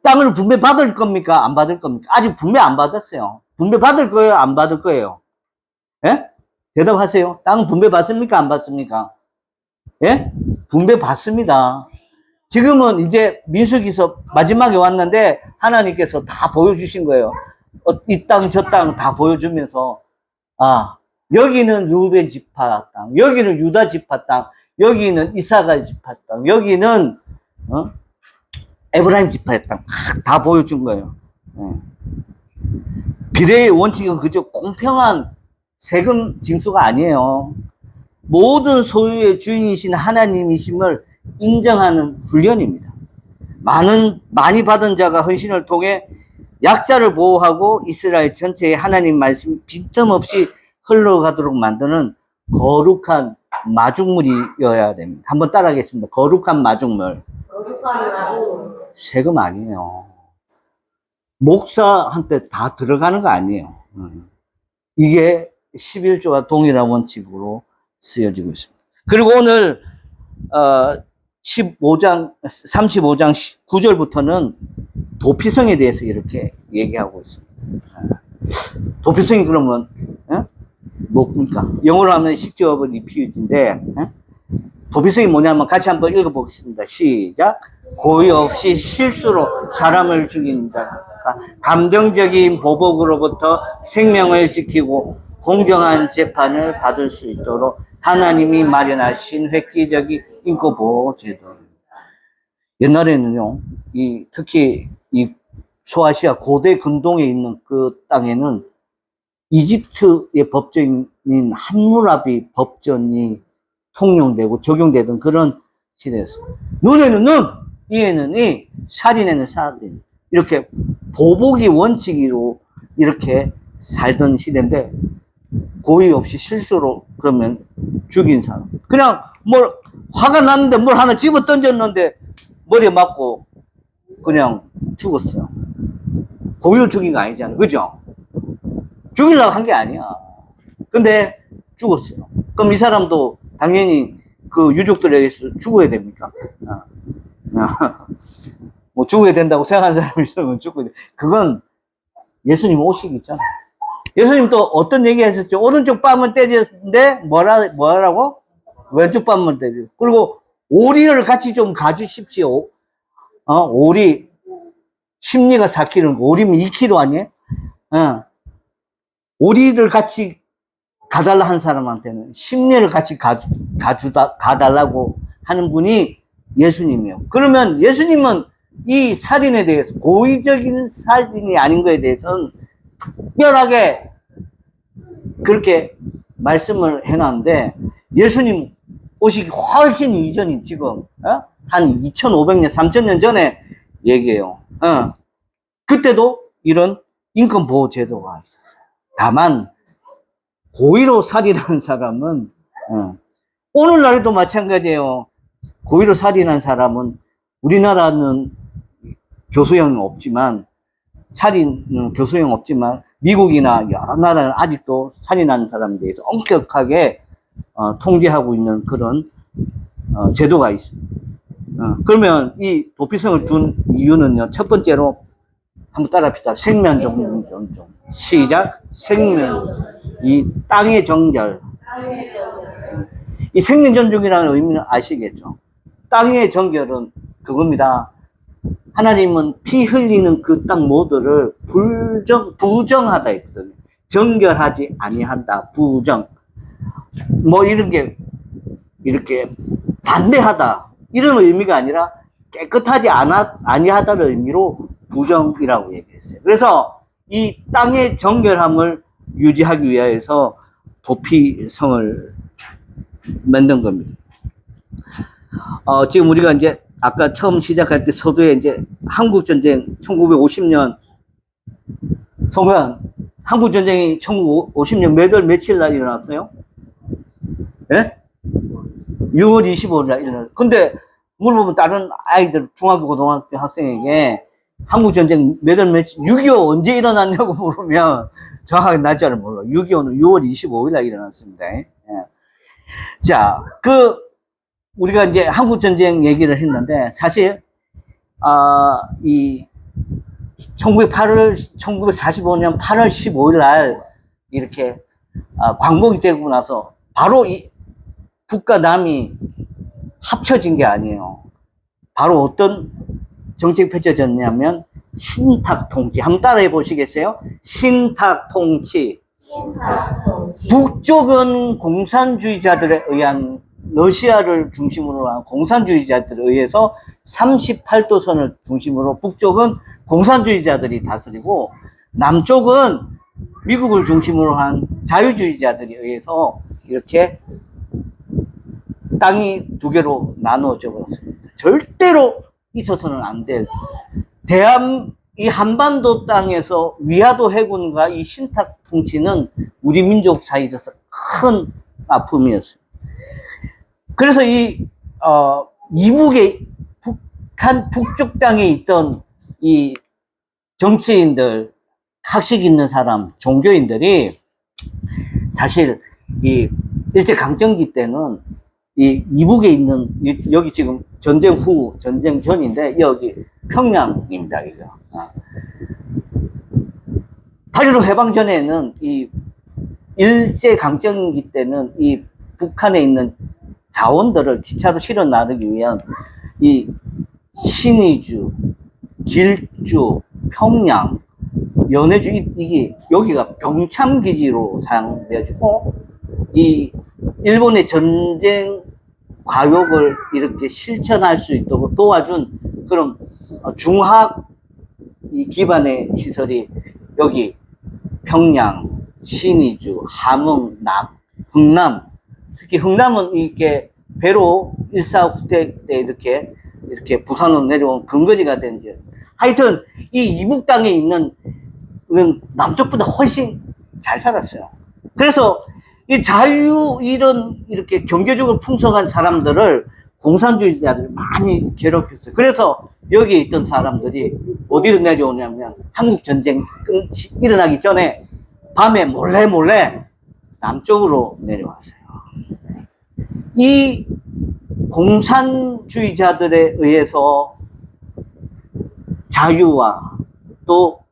땅을 분배 받을 겁니까? 안 받을 겁니까? 아직 분배 안 받았어요. 분배 받을 거예요? 안 받을 거예요? 예? 대답하세요. 땅 분배 받습니까? 안 받습니까? 예? 분배 받습니다. 지금은 이제 민수기서 마지막에 왔는데 하나님께서 다 보여주신 거예요. 이 땅, 저 땅 다 보여주면서, 여기는 루벤 지파 땅, 여기는 유다 지파 땅, 여기는 이사갈 지파 땅, 여기는, 에브라임 지파의 땅, 다 보여준 거예요. 비례의 원칙은 그저 공평한 세금 징수가 아니에요. 모든 소유의 주인이신 하나님이심을 인정하는 훈련입니다. 많이 받은 자가 헌신을 통해 약자를 보호하고 이스라엘 전체에 하나님 말씀이 빈틈없이 흘러가도록 만드는 거룩한 마중물이어야 됩니다. 한번 따라하겠습니다. 거룩한 마중물. 세금 아니에요. 목사한테 다 들어가는 거 아니에요. 이게 11조와 동일한 원칙으로 쓰여지고 있습니다. 그리고 오늘 35장 9절부터는 도피성에 대해서 이렇게 얘기하고 있습니다. 도피성이 그러면 뭡니까? 영어로 하면 city of refuge인데 도피성이 뭐냐면 같이 한번 읽어보겠습니다. 시작. 고의 없이 실수로 사람을 죽이는 자가 감정적인 보복으로부터 생명을 지키고 공정한 재판을 받을 수 있도록 하나님이 마련하신 획기적인 인권보호 제도. 옛날에는요, 특히 이 소아시아 고대 근동에 있는 그 땅에는 이집트의 법정인 함무라비 법전이 통용되고 적용되던 그런 시대였습니다. 눈에는 눈, 이에는 이, 살인에는 살인. 이렇게 보복이 원칙으로 이렇게 살던 시대인데, 고의 없이 실수로 그러면 죽인 사람. 그냥 화가 났는데 뭘 하나 집어 던졌는데 머리에 맞고 그냥 죽었어요. 고의로 죽인 거 아니잖아요. 그죠? 죽이려고 한 게 아니야. 근데 죽었어요. 그럼 이 사람도 당연히 그 유족들에 의해서 죽어야 됩니까? 뭐 죽어야 된다고 생각하는 사람이 있으면 죽어야 돼. 그건 예수님 오시기 전. 예수님 또 어떤 얘기 하셨죠? 오른쪽 뺨을 때렸는데 뭐라고? 왼쪽 뺨을 때려. 그리고 오리를 같이 좀 가주십시오. 오리 심리가 4kg, 오리면 2kg 아니에요? 오리를 같이 가달라 한 사람한테는 심리를 같이 가달라고 하는 분이 예수님이에요. 그러면 예수님은 이 살인에 대해서, 고의적인 살인이 아닌 거에 대해서는 특별하게 그렇게 말씀을 해놨는데, 예수님 오시기 훨씬 이전이 지금, 한 2500년, 3000년 전에 얘기해요. 그때도 이런 인권보호 제도가 있었어요. 다만, 고의로 살인한 사람은, 오늘날에도 마찬가지예요. 고의로 살인한 사람은, 우리나라는 교수형은 없지만, 살인은 교수형 없지만, 미국이나 여러 나라는 아직도 살인한 사람에 대해서 엄격하게 통제하고 있는 그런 제도가 있습니다. 그러면 이 도피성을 둔 이유는요, 첫 번째로 한번 따라합시다. 생명 존중. 시작. 생명. 이 땅의 정결. 이 생명 존중이라는 의미는 아시겠죠? 땅의 정결은 그겁니다. 하나님은 피 흘리는 그 땅 모두를 부정하다 했거든요. 정결하지 아니한다. 부정. 뭐 이런 게 이렇게 반대하다. 이런 의미가 아니라 깨끗하지 아니하다는 의미로 부정이라고 얘기했어요. 그래서 이 땅의 정결함을 유지하기 위해서 도피성을 만든 겁니다. 지금 우리가 이제 아까 처음 시작할 때 서두에 이제 한국전쟁 1950년, 한국전쟁이 1950년 몇 월 며칠 날 일어났어요? 예? 6월 25일 날 일어났어요. 근데 물어보면 다른 아이들, 중학교, 고등학교 학생에게 한국전쟁 몇 월 며칠, 6.25 언제 일어났냐고 물으면 정확하게 날짜를 몰라요. 6.25는 6월 25일 날 일어났습니다. 예. 자, 우리가 이제 한국전쟁 얘기를 했는데, 사실, 이, 1945년 8월 15일 날, 이렇게, 광복이 되고 나서, 바로 이, 북과 남이 합쳐진 게 아니에요. 바로 어떤 정책이 펼쳐졌냐면, 신탁통치. 한번 따라해 보시겠어요? 신탁통치. 북쪽은 공산주의자들에 의한, 러시아를 중심으로 한 공산주의자들에 의해서 38도선을 중심으로 북쪽은 공산주의자들이 다스리고, 남쪽은 미국을 중심으로 한 자유주의자들에 의해서 이렇게 땅이 두 개로 나누어져 버렸습니다. 절대로 있어서는 안 될, 이 한반도 땅에서 위화도 해군과 이 신탁 통치는 우리 민족 사이에 있어서 큰 아픔이었어요. 그래서 이북의 북쪽 땅에 있던 이 정치인들, 학식 있는 사람, 종교인들이 사실 이 일제강점기 때는 이북에 있는, 여기 지금 전쟁 후, 전쟁 전인데, 여기 평양입니다, 이거. 8.15 해방 전에는 이 일제강점기 때는 이 북한에 있는 자원들을 기차로 실어 나르기 위한 이 신의주, 길주, 평양, 연해주, 이게 여기가 병참기지로 사용되어지고, 이 일본의 전쟁 과욕을 이렇게 실천할 수 있도록 도와준 그런 중학 이 기반의 시설이 여기 평양, 신의주, 함흥, 흥남, 특히 흥남은 이렇게 배로 일사후퇴 때 이렇게 부산으로 내려온 근거지가 된 지. 하여튼 이 이북 땅에 있는 남쪽보다 훨씬 잘 살았어요. 그래서 이 자유 이렇게 경제적으로 풍성한 사람들을 공산주의자들이 많이 괴롭혔어요. 그래서 여기에 있던 사람들이 어디로 내려오냐면 한국 전쟁 일어나기 전에 밤에 몰래 남쪽으로 내려왔어요. 이 공산주의자들에 의해서 자유와 또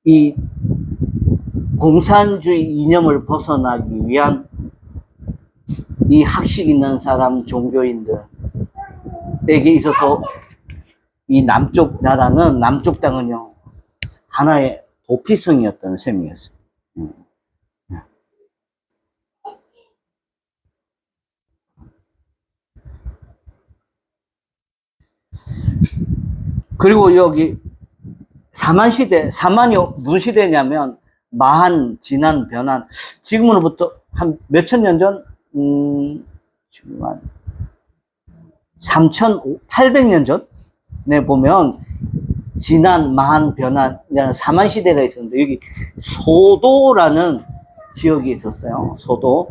이 공산주의 이념을 벗어나기 위한 이 학식 있는 사람, 종교인들에게 있어서 이 남쪽 나라는, 남쪽 땅은요, 하나의 도피성이었던 셈이었어요. 그리고 여기 사만시대, 사만이 무슨 시대냐면 마한, 진한, 변한. 지금으로부터 한 몇천 년 전, 지금 한 3,800년 전에 보면 진한, 마한, 변한 사만시대가 있었는데, 여기 소도라는 지역이 있었어요. 소도.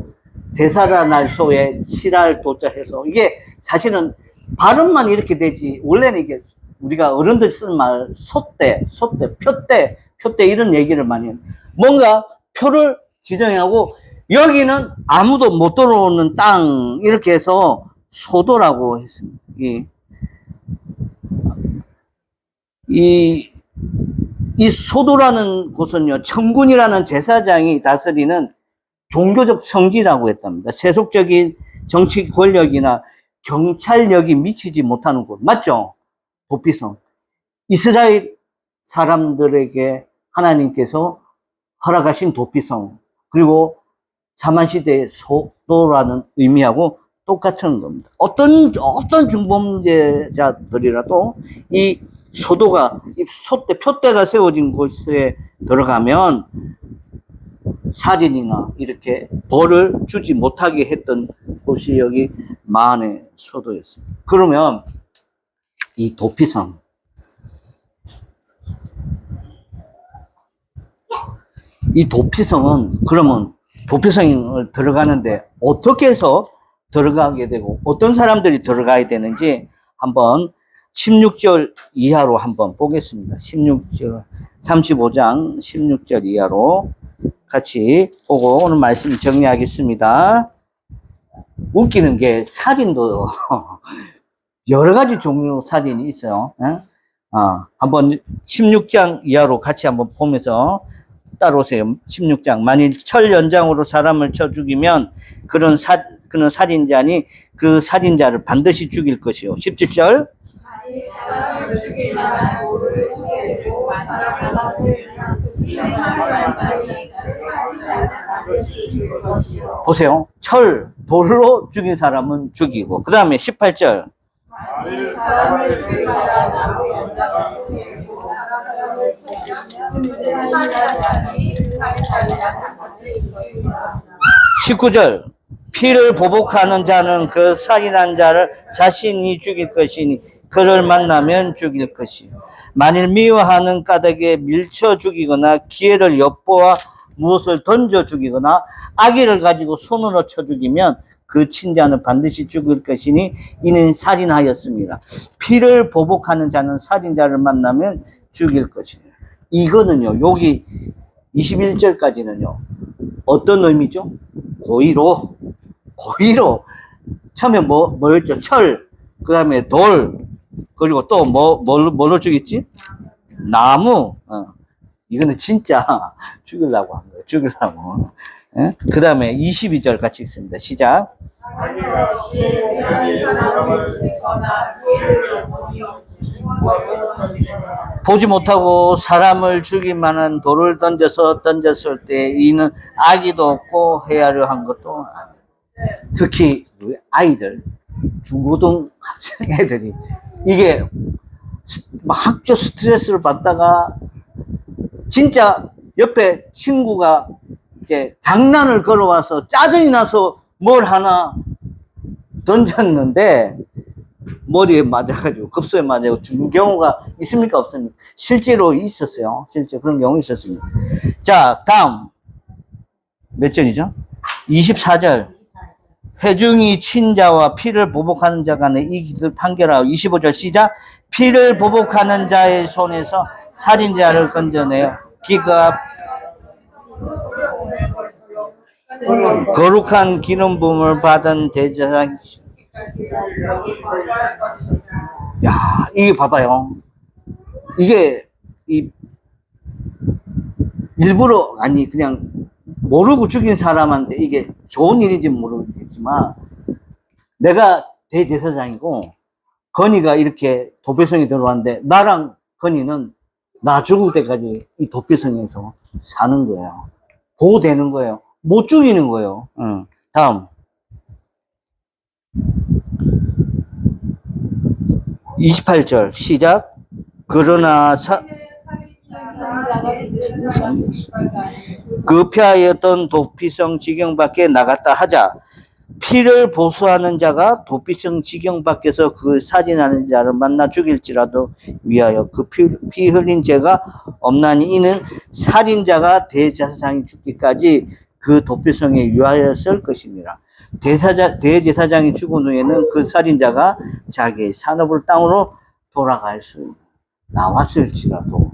대사라날소에 칠할 도자해서, 이게 사실은 발음만 이렇게 되지, 원래는 이게 우리가 어른들 쓰는 말, 소대, 표대 이런 얘기를 많이 해요. 뭔가 표를 지정하고 여기는 아무도 못 들어오는 땅 이렇게 해서 소도라고 했습니다. 이 소도라는 곳은요, 청군이라는 제사장이 다스리는 종교적 성지라고 했답니다. 세속적인 정치 권력이나 경찰력이 미치지 못하는 곳. 맞죠? 도피성. 이스라엘 사람들에게 하나님께서 허락하신 도피성. 그리고 사만시대의 소도라는 의미하고 똑같은 겁니다. 어떤 중범죄자들이라도 이 소도가, 이 표대가 세워진 곳에 들어가면 살인이나 이렇게 벌을 주지 못하게 했던 곳이 여기 마한의 소도였습니다. 그러면 이 도피성, 이 도피성은 그러면 도피성을 들어가는데 어떻게 해서 들어가게 되고 어떤 사람들이 들어가야 되는지 한번 16절 이하로 한번 보겠습니다. 16절 35장 16절 이하로 같이 보고 오늘 말씀 정리하겠습니다. 웃기는 게 살인도 여러 가지 종류 살인이 있어요. 한번 16장 이하로 같이 한번 보면서 따라오세요. 16장. 만일 철 연장으로 사람을 쳐 죽이면 그는 살인자니 그 살인자를 반드시 죽일 것이요. 17절. 만일 사람을 죽일 만한 오를 죽이고 사람을 죽이면 이는 살인자니 그 살인자는 반드시 죽일 것이요. 보세요. 돌로 죽인 사람은 죽이고. 그 다음에 18절. 만일 사람을 죽일 만한 나무 연장을 죽이고 사람을 죽이면 그는 살인자니 그 살인자는 반드시 죽일 것이요. 19절. 피를 보복하는 자는 그 살인한 자를 자신이 죽일 것이니 그를 만나면 죽일 것이요. 만일 미워하는 까닭에 밀쳐 죽이거나 기회를 엿보아 무엇을 던져 죽이거나 아기를 가지고 손으로 쳐 죽이면 그 친자는 반드시 죽을 것이니 이는 살인하였습니다. 피를 보복하는 자는 살인자를 만나면 죽일 것이니. 이거는요, 여기 21절까지는요, 어떤 의미죠? 고의로. 처음에 뭐였죠? 철, 그 다음에 돌, 그리고 또 뭘로 죽였지? 나무. 이거는 진짜 죽이려고 한 거예요. 죽이려고. 그 다음에 22절 같이 읽습니다. 시작. 자기가 신령히 사람을 짓거나 피해를 보니 무엇을 선지거나 보지 못하고 사람을 죽일 만한 돌을 던졌을 때 이는 악의도 없고 헤아려 한 것도 아니에요. 특히 우리 아이들, 중고등학생 애들이 이게 학교 스트레스를 받다가 진짜 옆에 친구가 이제 장난을 걸어와서 짜증이 나서 뭘 하나 던졌는데 머리에 맞아가지고 급소에 맞아가지고 죽은 경우가 있습니까? 없습니까? 실제로 있었어요. 실제 그런 경우 있었습니다. 자, 다음 몇 절이죠? 24절. 회중이 친자와 피를 보복하는 자 간에 이 길을 판결하고 25절 시작. 피를 보복하는 자의 손에서 살인자를 건져내어 기가 거룩한 기름 부음을 받은 대제사장. 야, 이게 봐봐요. 이게 일부러 아니 그냥 모르고 죽인 사람한테 이게 좋은 일인지 모르겠지만 내가 대제사장이고 건이가 이렇게 도피성에 들어왔는데 나랑 건이는 나 죽을 때까지 이 도피성에서 사는 거예요. 보호되는 거예요. 못 죽이는 거예요. 다음 28절 시작. 그러나 그 피하였던 도피성 지경 밖에 나갔다 하자 피를 보수하는 자가 도피성 지경 밖에서 그 사진하는 자를 만나 죽일지라도 위하여 그 피 흘린 죄가 없나니 이는 살인자가 대제사장이 죽기까지 그 도피성에 유하였을 것입니다. 대제사장이 죽은 후에는 그 살인자가 자기의 산업을 땅으로 돌아갈 수 나왔을지라도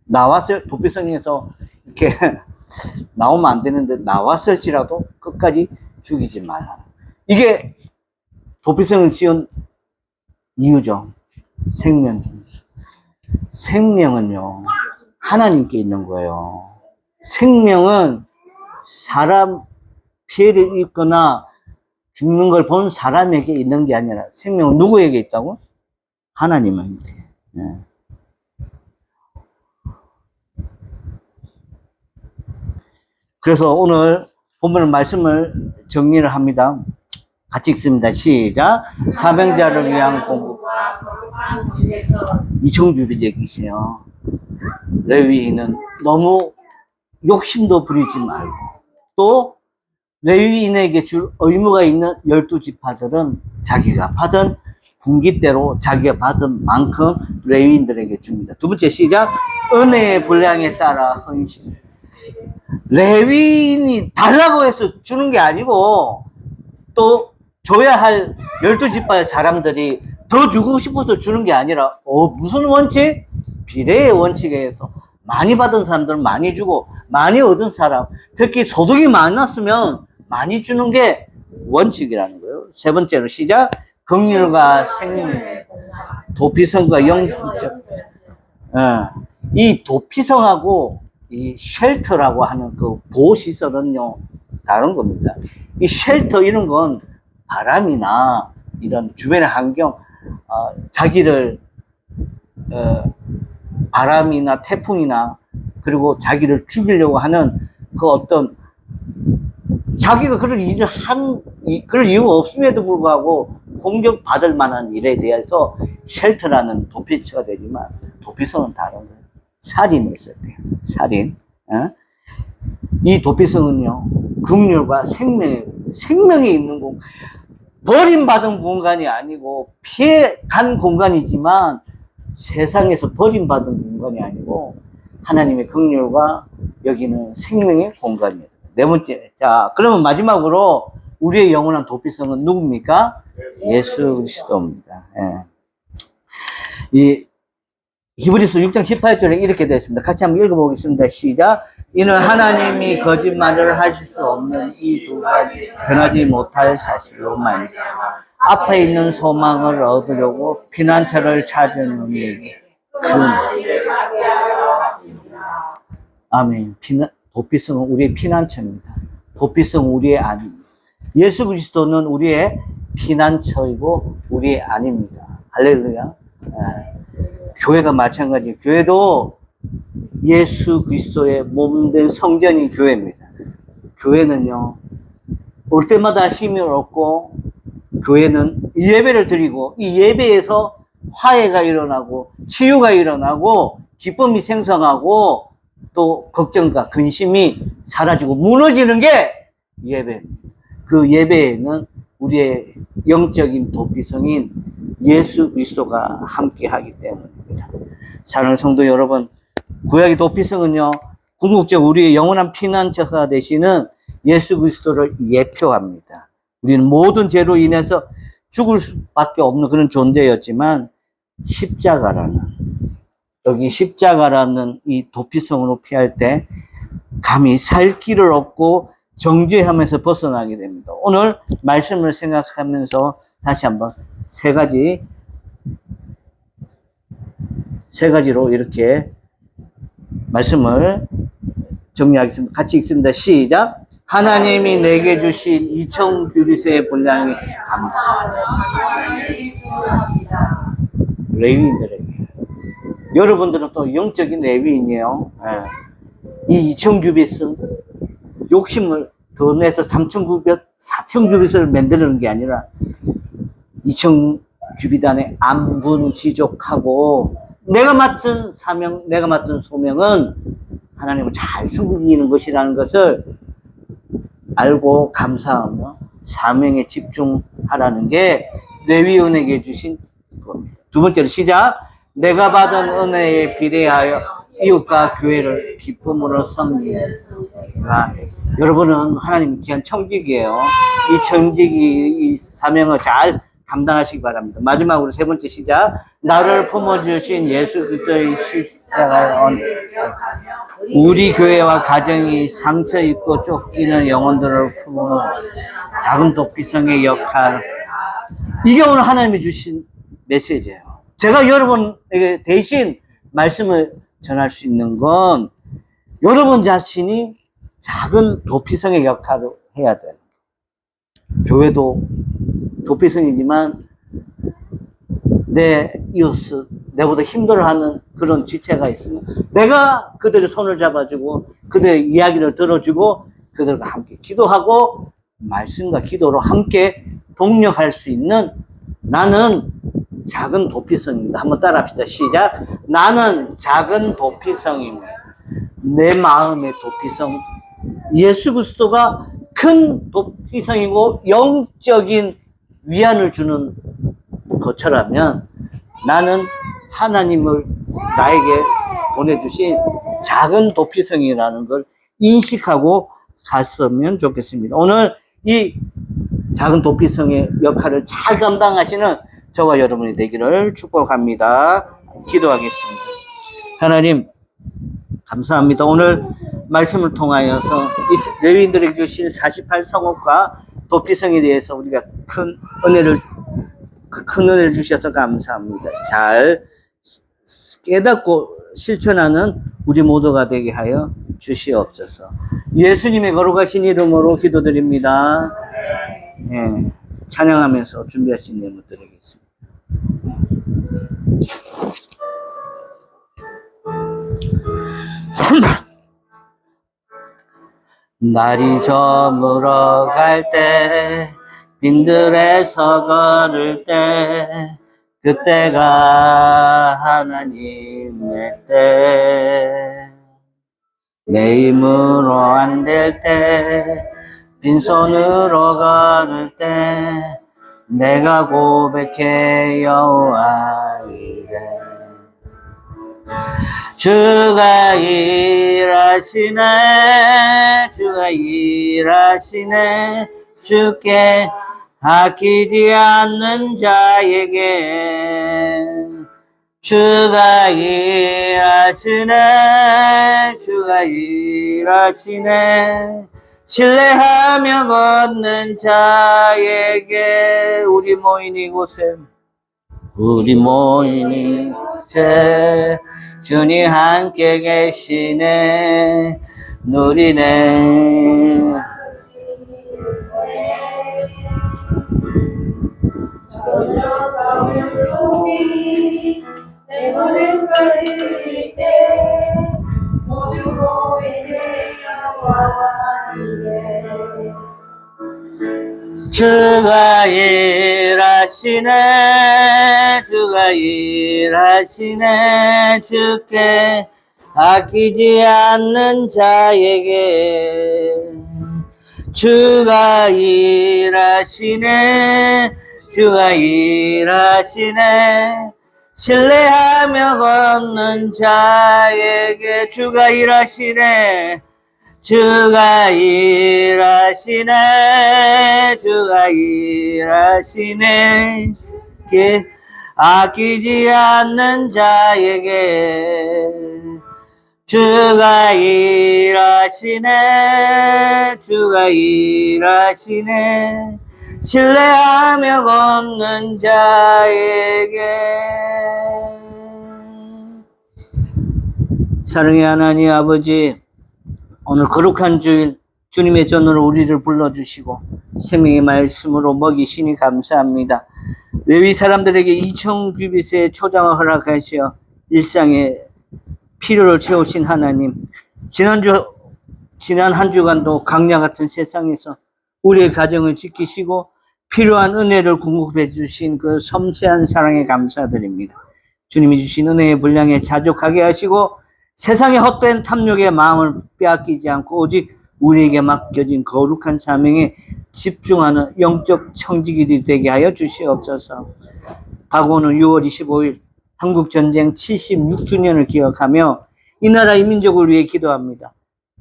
나왔을 도피성에서 이렇게 나오면 안 되는데 나왔을지라도 끝까지 죽이지 말라. 이게 도피성을 지은 이유죠. 생명 중수. 생명은요 하나님께 있는 거예요. 생명은 사람 피해를 입거나 죽는 걸 본 사람에게 있는 게 아니라 생명은 누구에게 있다고? 하나님한테. 그래서 오늘 본문 말씀을 정리를 합니다. 같이 읽습니다. 시작. 사명자를 위한 공부가 이청주비적이세요. 레위인은 너무 욕심도 부리지 말고 또 레위인에게 줄 의무가 있는 12지파들은 자기가 받은 분기대로 자기가 받은 만큼 레위인들에게 줍니다. 두 번째 시작. 은혜의 분량에 따라 헌신. 레위인이 달라고 해서 주는 게 아니고 또 줘야 할 12지파의 사람들이 더 주고 싶어서 주는 게 아니라 무슨 원칙? 비례의 원칙에 의해서 많이 받은 사람들은 많이 주고 많이 얻은 사람, 특히 소득이 많았으면 많이 주는 게 원칙이라는 거예요. 세 번째로 시작. 긍휼과 생명, 도피성과 영적. 이 도피성하고 이 쉘터라고 하는 그 보호시설은요 다른 겁니다. 이 쉘터 이런 건 바람이나 이런 주변의 환경, 자기를 바람이나 태풍이나 그리고 자기를 죽이려고 하는 그 어떤 자기가 그럴 이유가 없음에도 불구하고 공격받을 만한 일에 대해서 쉘터라는 도피처가 되지만 도피성은 다른 거예요. 살인이 있어야 돼요. 살인. 이 도피성은요, 긍휼과 생명이 있는 공간, 버림받은 공간이 아니고 피해간 공간이지만 세상에서 버림받은 공간이 아니고 하나님의 긍휼과 여기는 생명의 공간이에요. 네 번째. 자, 그러면 마지막으로 우리의 영원한 도피성은 누굽니까? 예수 그리스도입니다. 이 히브리서 6장 18절에 이렇게 되어 있습니다. 같이 한번 읽어보겠습니다. 시작. 이는 하나님이 거짓말을 하실 수 없는 이 두 가지 변하지 못할 사실로 말미암아 앞에 있는 소망을 얻으려고 피난처를 찾은 이에게 아멘. 도피성은 우리의 피난처입니다. 도피성은 우리의 안입니다. 예수 그리스도는 우리의 피난처이고 우리의 안입니다. 할렐루야. 교회가 마찬가지예요. 교회도 예수 그리스도의 몸된 성전이 교회입니다. 교회는요, 올 때마다 힘을 얻고, 교회는 예배를 드리고, 이 예배에서 화해가 일어나고, 치유가 일어나고, 기쁨이 생성하고, 또 걱정과 근심이 사라지고 무너지는 게 예배입니다. 그 예배에는 우리의 영적인 도피성인 예수 그리스도가 함께 하기 때문입니다. 사랑하는 성도 여러분, 구약의 도피성은요, 궁극적 우리의 영원한 피난처가 되시는 예수 그리스도를 예표합니다. 우리는 모든 죄로 인해서 죽을 수밖에 없는 그런 존재였지만 여기 십자가라는 이 도피성으로 피할 때 감히 살 길을 얻고 정죄하면서 벗어나게 됩니다. 오늘 말씀을 생각하면서 다시 한번 세 가지로 이렇게 말씀을 정리하겠습니다. 같이 읽습니다. 시작. 하나님이 내게 주신 2천 규빗의 분량에 감사합니다. 레위인들에게. 여러분들은 또 영적인 레위인이에요. 이 2천 규빗은 욕심을 더 내서 3천 규빗, 4천 규빗을 만드는 게 아니라 2천 규빗 안에 안분지족하고 내가 맡은 사명, 내가 맡은 소명은 하나님을 잘 섬기는 것이라는 것을 알고 감사하며 사명에 집중하라는 게 레위인에게 주신 겁니다. 두 번째로 시작. 내가 받은 은혜에 비례하여 이웃과 교회를 기쁨으로 섬기는 여러분은 하나님 귀한 청직이에요. 이 청직이 이 사명을 잘 감당하시기 바랍니다. 마지막으로 세 번째 시작. 나를 품어주신 예수 그리스도의 십자가의 언 우리 교회와 가정이 상처 입고 쫓기는 영혼들을 품어 작은 도피성의 역할. 이게 오늘 하나님이 주신 메시지예요. 제가 여러분에게 대신 말씀을 전할 수 있는 건 여러분 자신이 작은 도피성의 역할을 해야 돼요. 교회도 도피성이지만 내 이웃을 내보다 힘들어하는 그런 지체가 있으면 내가 그들의 손을 잡아주고 그들의 이야기를 들어주고 그들과 함께 기도하고 말씀과 기도로 함께 동력할 수 있는 나는 작은 도피성입니다. 한번 따라합시다. 시작. 나는 작은 도피성입니다. 내 마음의 도피성. 예수 그리스도가 큰 도피성이고 영적인 위안을 주는 것처라면 나는 하나님을 나에게 보내주신 작은 도피성이라는 걸 인식하고 갔으면 좋겠습니다. 오늘 이 작은 도피성의 역할을 잘 감당하시는 저와 여러분이 되기를 축복합니다. 기도하겠습니다. 하나님 감사합니다. 오늘 말씀을 통하여서 이 레위인들에게 주신 48성읍과 도피성에 대해서 우리가 큰 은혜를 주셔서 감사합니다. 잘 깨닫고 실천하는 우리 모두가 되게 하여 주시옵소서. 예수님의 거룩하신 이름으로 기도드립니다. 예, 찬양하면서 준비하신 예물 드리겠습니다. 날이 저물어 갈 때 빈들에서 걸을 때 그때가 하나님의 때 내 힘으로 안 될 때 빈손으로 걸을 때 내가 고백해 여호와 이래 주가 일하시네 주가 일하시네 주께 아끼지 않는 자에게 주가 일하시네 주가 일하시네 신뢰하며 걷는 자에게 우리 모인 이곳에 주님 함께 계시네 누리네. 저녁과 물고기 내 모든 걸 드릴 때 모두 고백해 여호와와 함께. 주가 일하시네 주가 일하시네 주께 아끼지 않는 자에게 주가 일하시네 주가 일하시네 신뢰하며 걷는 자에게 주가 일하시네 주가 일하시네 주가 일하시네 아끼지 않는 자에게 주가 일하시네 주가 일하시네 신뢰하며 걷는 자에게. 사랑의 하나님 아버지, 오늘 거룩한 주일 주님의 전으로 우리를 불러주시고 생명의 말씀으로 먹이시니 감사합니다. 레위 사람들에게 2,000규빗의 초장을 허락하시어 일상의 필요를 채우신 하나님, 지난 한 주간도 강야 같은 세상에서 우리의 가정을 지키시고 필요한 은혜를 공급해 주신 그 섬세한 사랑에 감사드립니다. 주님이 주신 은혜의 분량에 자족하게 하시고 세상의 헛된 탐욕의 마음을 빼앗기지 않고 오직 우리에게 맡겨진 거룩한 사명에 집중하는 영적 청지기들이 되게 하여 주시옵소서. 다가오는 6월 25일 한국전쟁 76주년을 기억하며 이 나라 이 민족을 위해 기도합니다.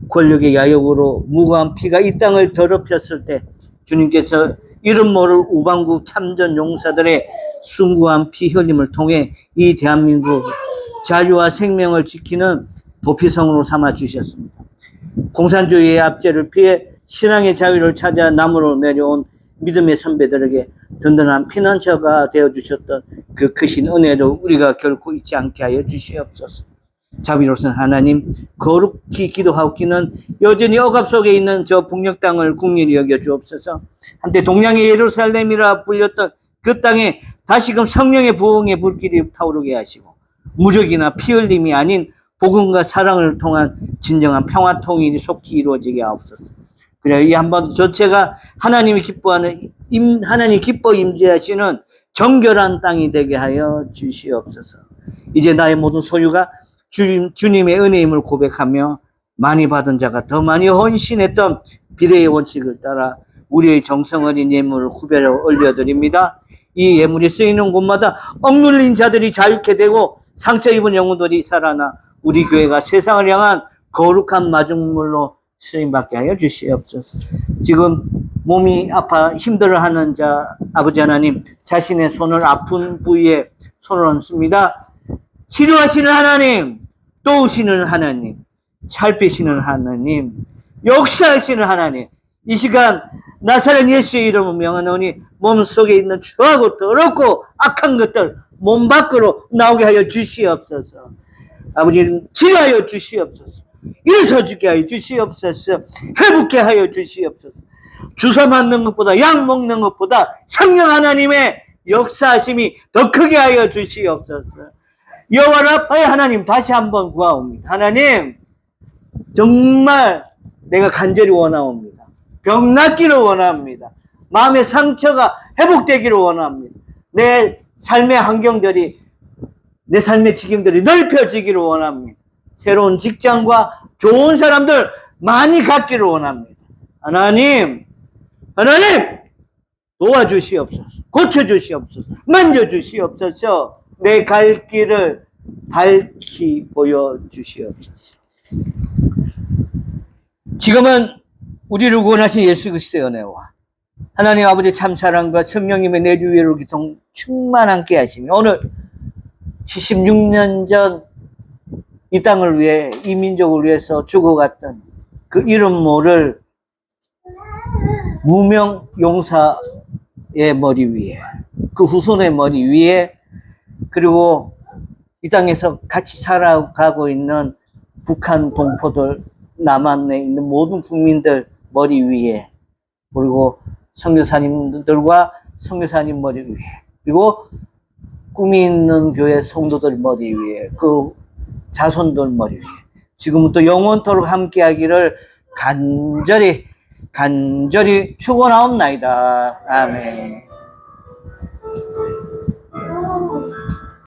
권력의 야욕으로 무고한 피가 이 땅을 더럽혔을 때 주님께서 이름 모를 우방국 참전 용사들의 숭고한 피 흘림을 통해 이 대한민국 자유와 생명을 지키는 도피성으로 삼아 주셨습니다. 공산주의의 압제를 피해 신앙의 자유를 찾아 남으로 내려온 믿음의 선배들에게 든든한 피난처가 되어주셨던 그 크신 은혜를 우리가 결코 잊지 않게 하여 주시옵소서. 자비로우신 하나님, 거룩히 기도하옵기는 여전히 억압 속에 있는 저 북녘 땅을 국률이 여겨 주옵소서. 한때 동양의 예루살렘이라 불렸던 그 땅에 다시금 성령의 부흥의 불길이 타오르게 하시고 무적이나 피 흘림이 아닌 복음과 사랑을 통한 진정한 평화 통일이 속히 이루어지게 하옵소서. 그래야 이 한반도 전체가 하나님이 기뻐하는 하나님 기뻐 임재하시는 정결한 땅이 되게 하여 주시옵소서. 이제 나의 모든 소유가 주님의 은혜임을 고백하며 많이 받은 자가 더 많이 헌신했던 비례의 원칙을 따라 우리의 정성 어린 예물을 구별하여 올려드립니다. 이 예물이 쓰이는 곳마다 억눌린 자들이 자유케 되고 상처 입은 영혼들이 살아나 우리 교회가 세상을 향한 거룩한 마중물로 쓰임받게 하여 주시옵소서. 지금 몸이 아파 힘들어하는 자 아버지 하나님, 자신의 손을 아픈 부위에 손을 얹습니다. 치료하시는 하나님, 도우시는 하나님, 살피시는 하나님, 역사하시는 하나님, 이 시간 나사렛 예수의 이름을 명하노니 몸속에 있는 추하고 더럽고 악한 것들 몸 밖으로 나오게 하여 주시옵소서. 아버지 치료하여 주시옵소서. 일어서주게 하여 주시옵소서. 회복케 하여 주시옵소서. 주사 맞는 것보다 약 먹는 것보다 성령 하나님의 역사하심이 더 크게 하여 주시옵소서. 여호와 라파의 하나님, 다시 한번 구하옵니다. 하나님, 정말 내가 간절히 원하옵니다. 병 낫기를 원합니다. 마음의 상처가 회복되기를 원합니다. 내 삶의 환경들이, 내 삶의 지경들이 넓혀지기를 원합니다. 새로운 직장과 좋은 사람들 많이 갖기를 원합니다. 하나님 도와주시옵소서. 고쳐주시옵소서. 만져주시옵소서. 내 갈 길을 밝히 보여주시옵소서. 지금은 우리를 구원하신 예수 그리스도의 은혜와 하나님 아버지 참사랑과 성령님의 내주 위로 기통 충만하게 하시며 오늘 76년 전 이 땅을 위해 이 민족을 위해서 죽어갔던 그 이름 모를 무명 용사의 머리 위에, 그 후손의 머리 위에, 그리고 이 땅에서 같이 살아가고 있는 북한 동포들, 남한에 있는 모든 국민들 머리 위에, 그리고 선교사님들과 선교사님 머리 위에, 그리고 꿈이 있는 교회 성도들 머리 위에, 그 자손들 머리 위에 지금부터 영원토록 함께하기를 간절히 축원하옵나이다. 아멘.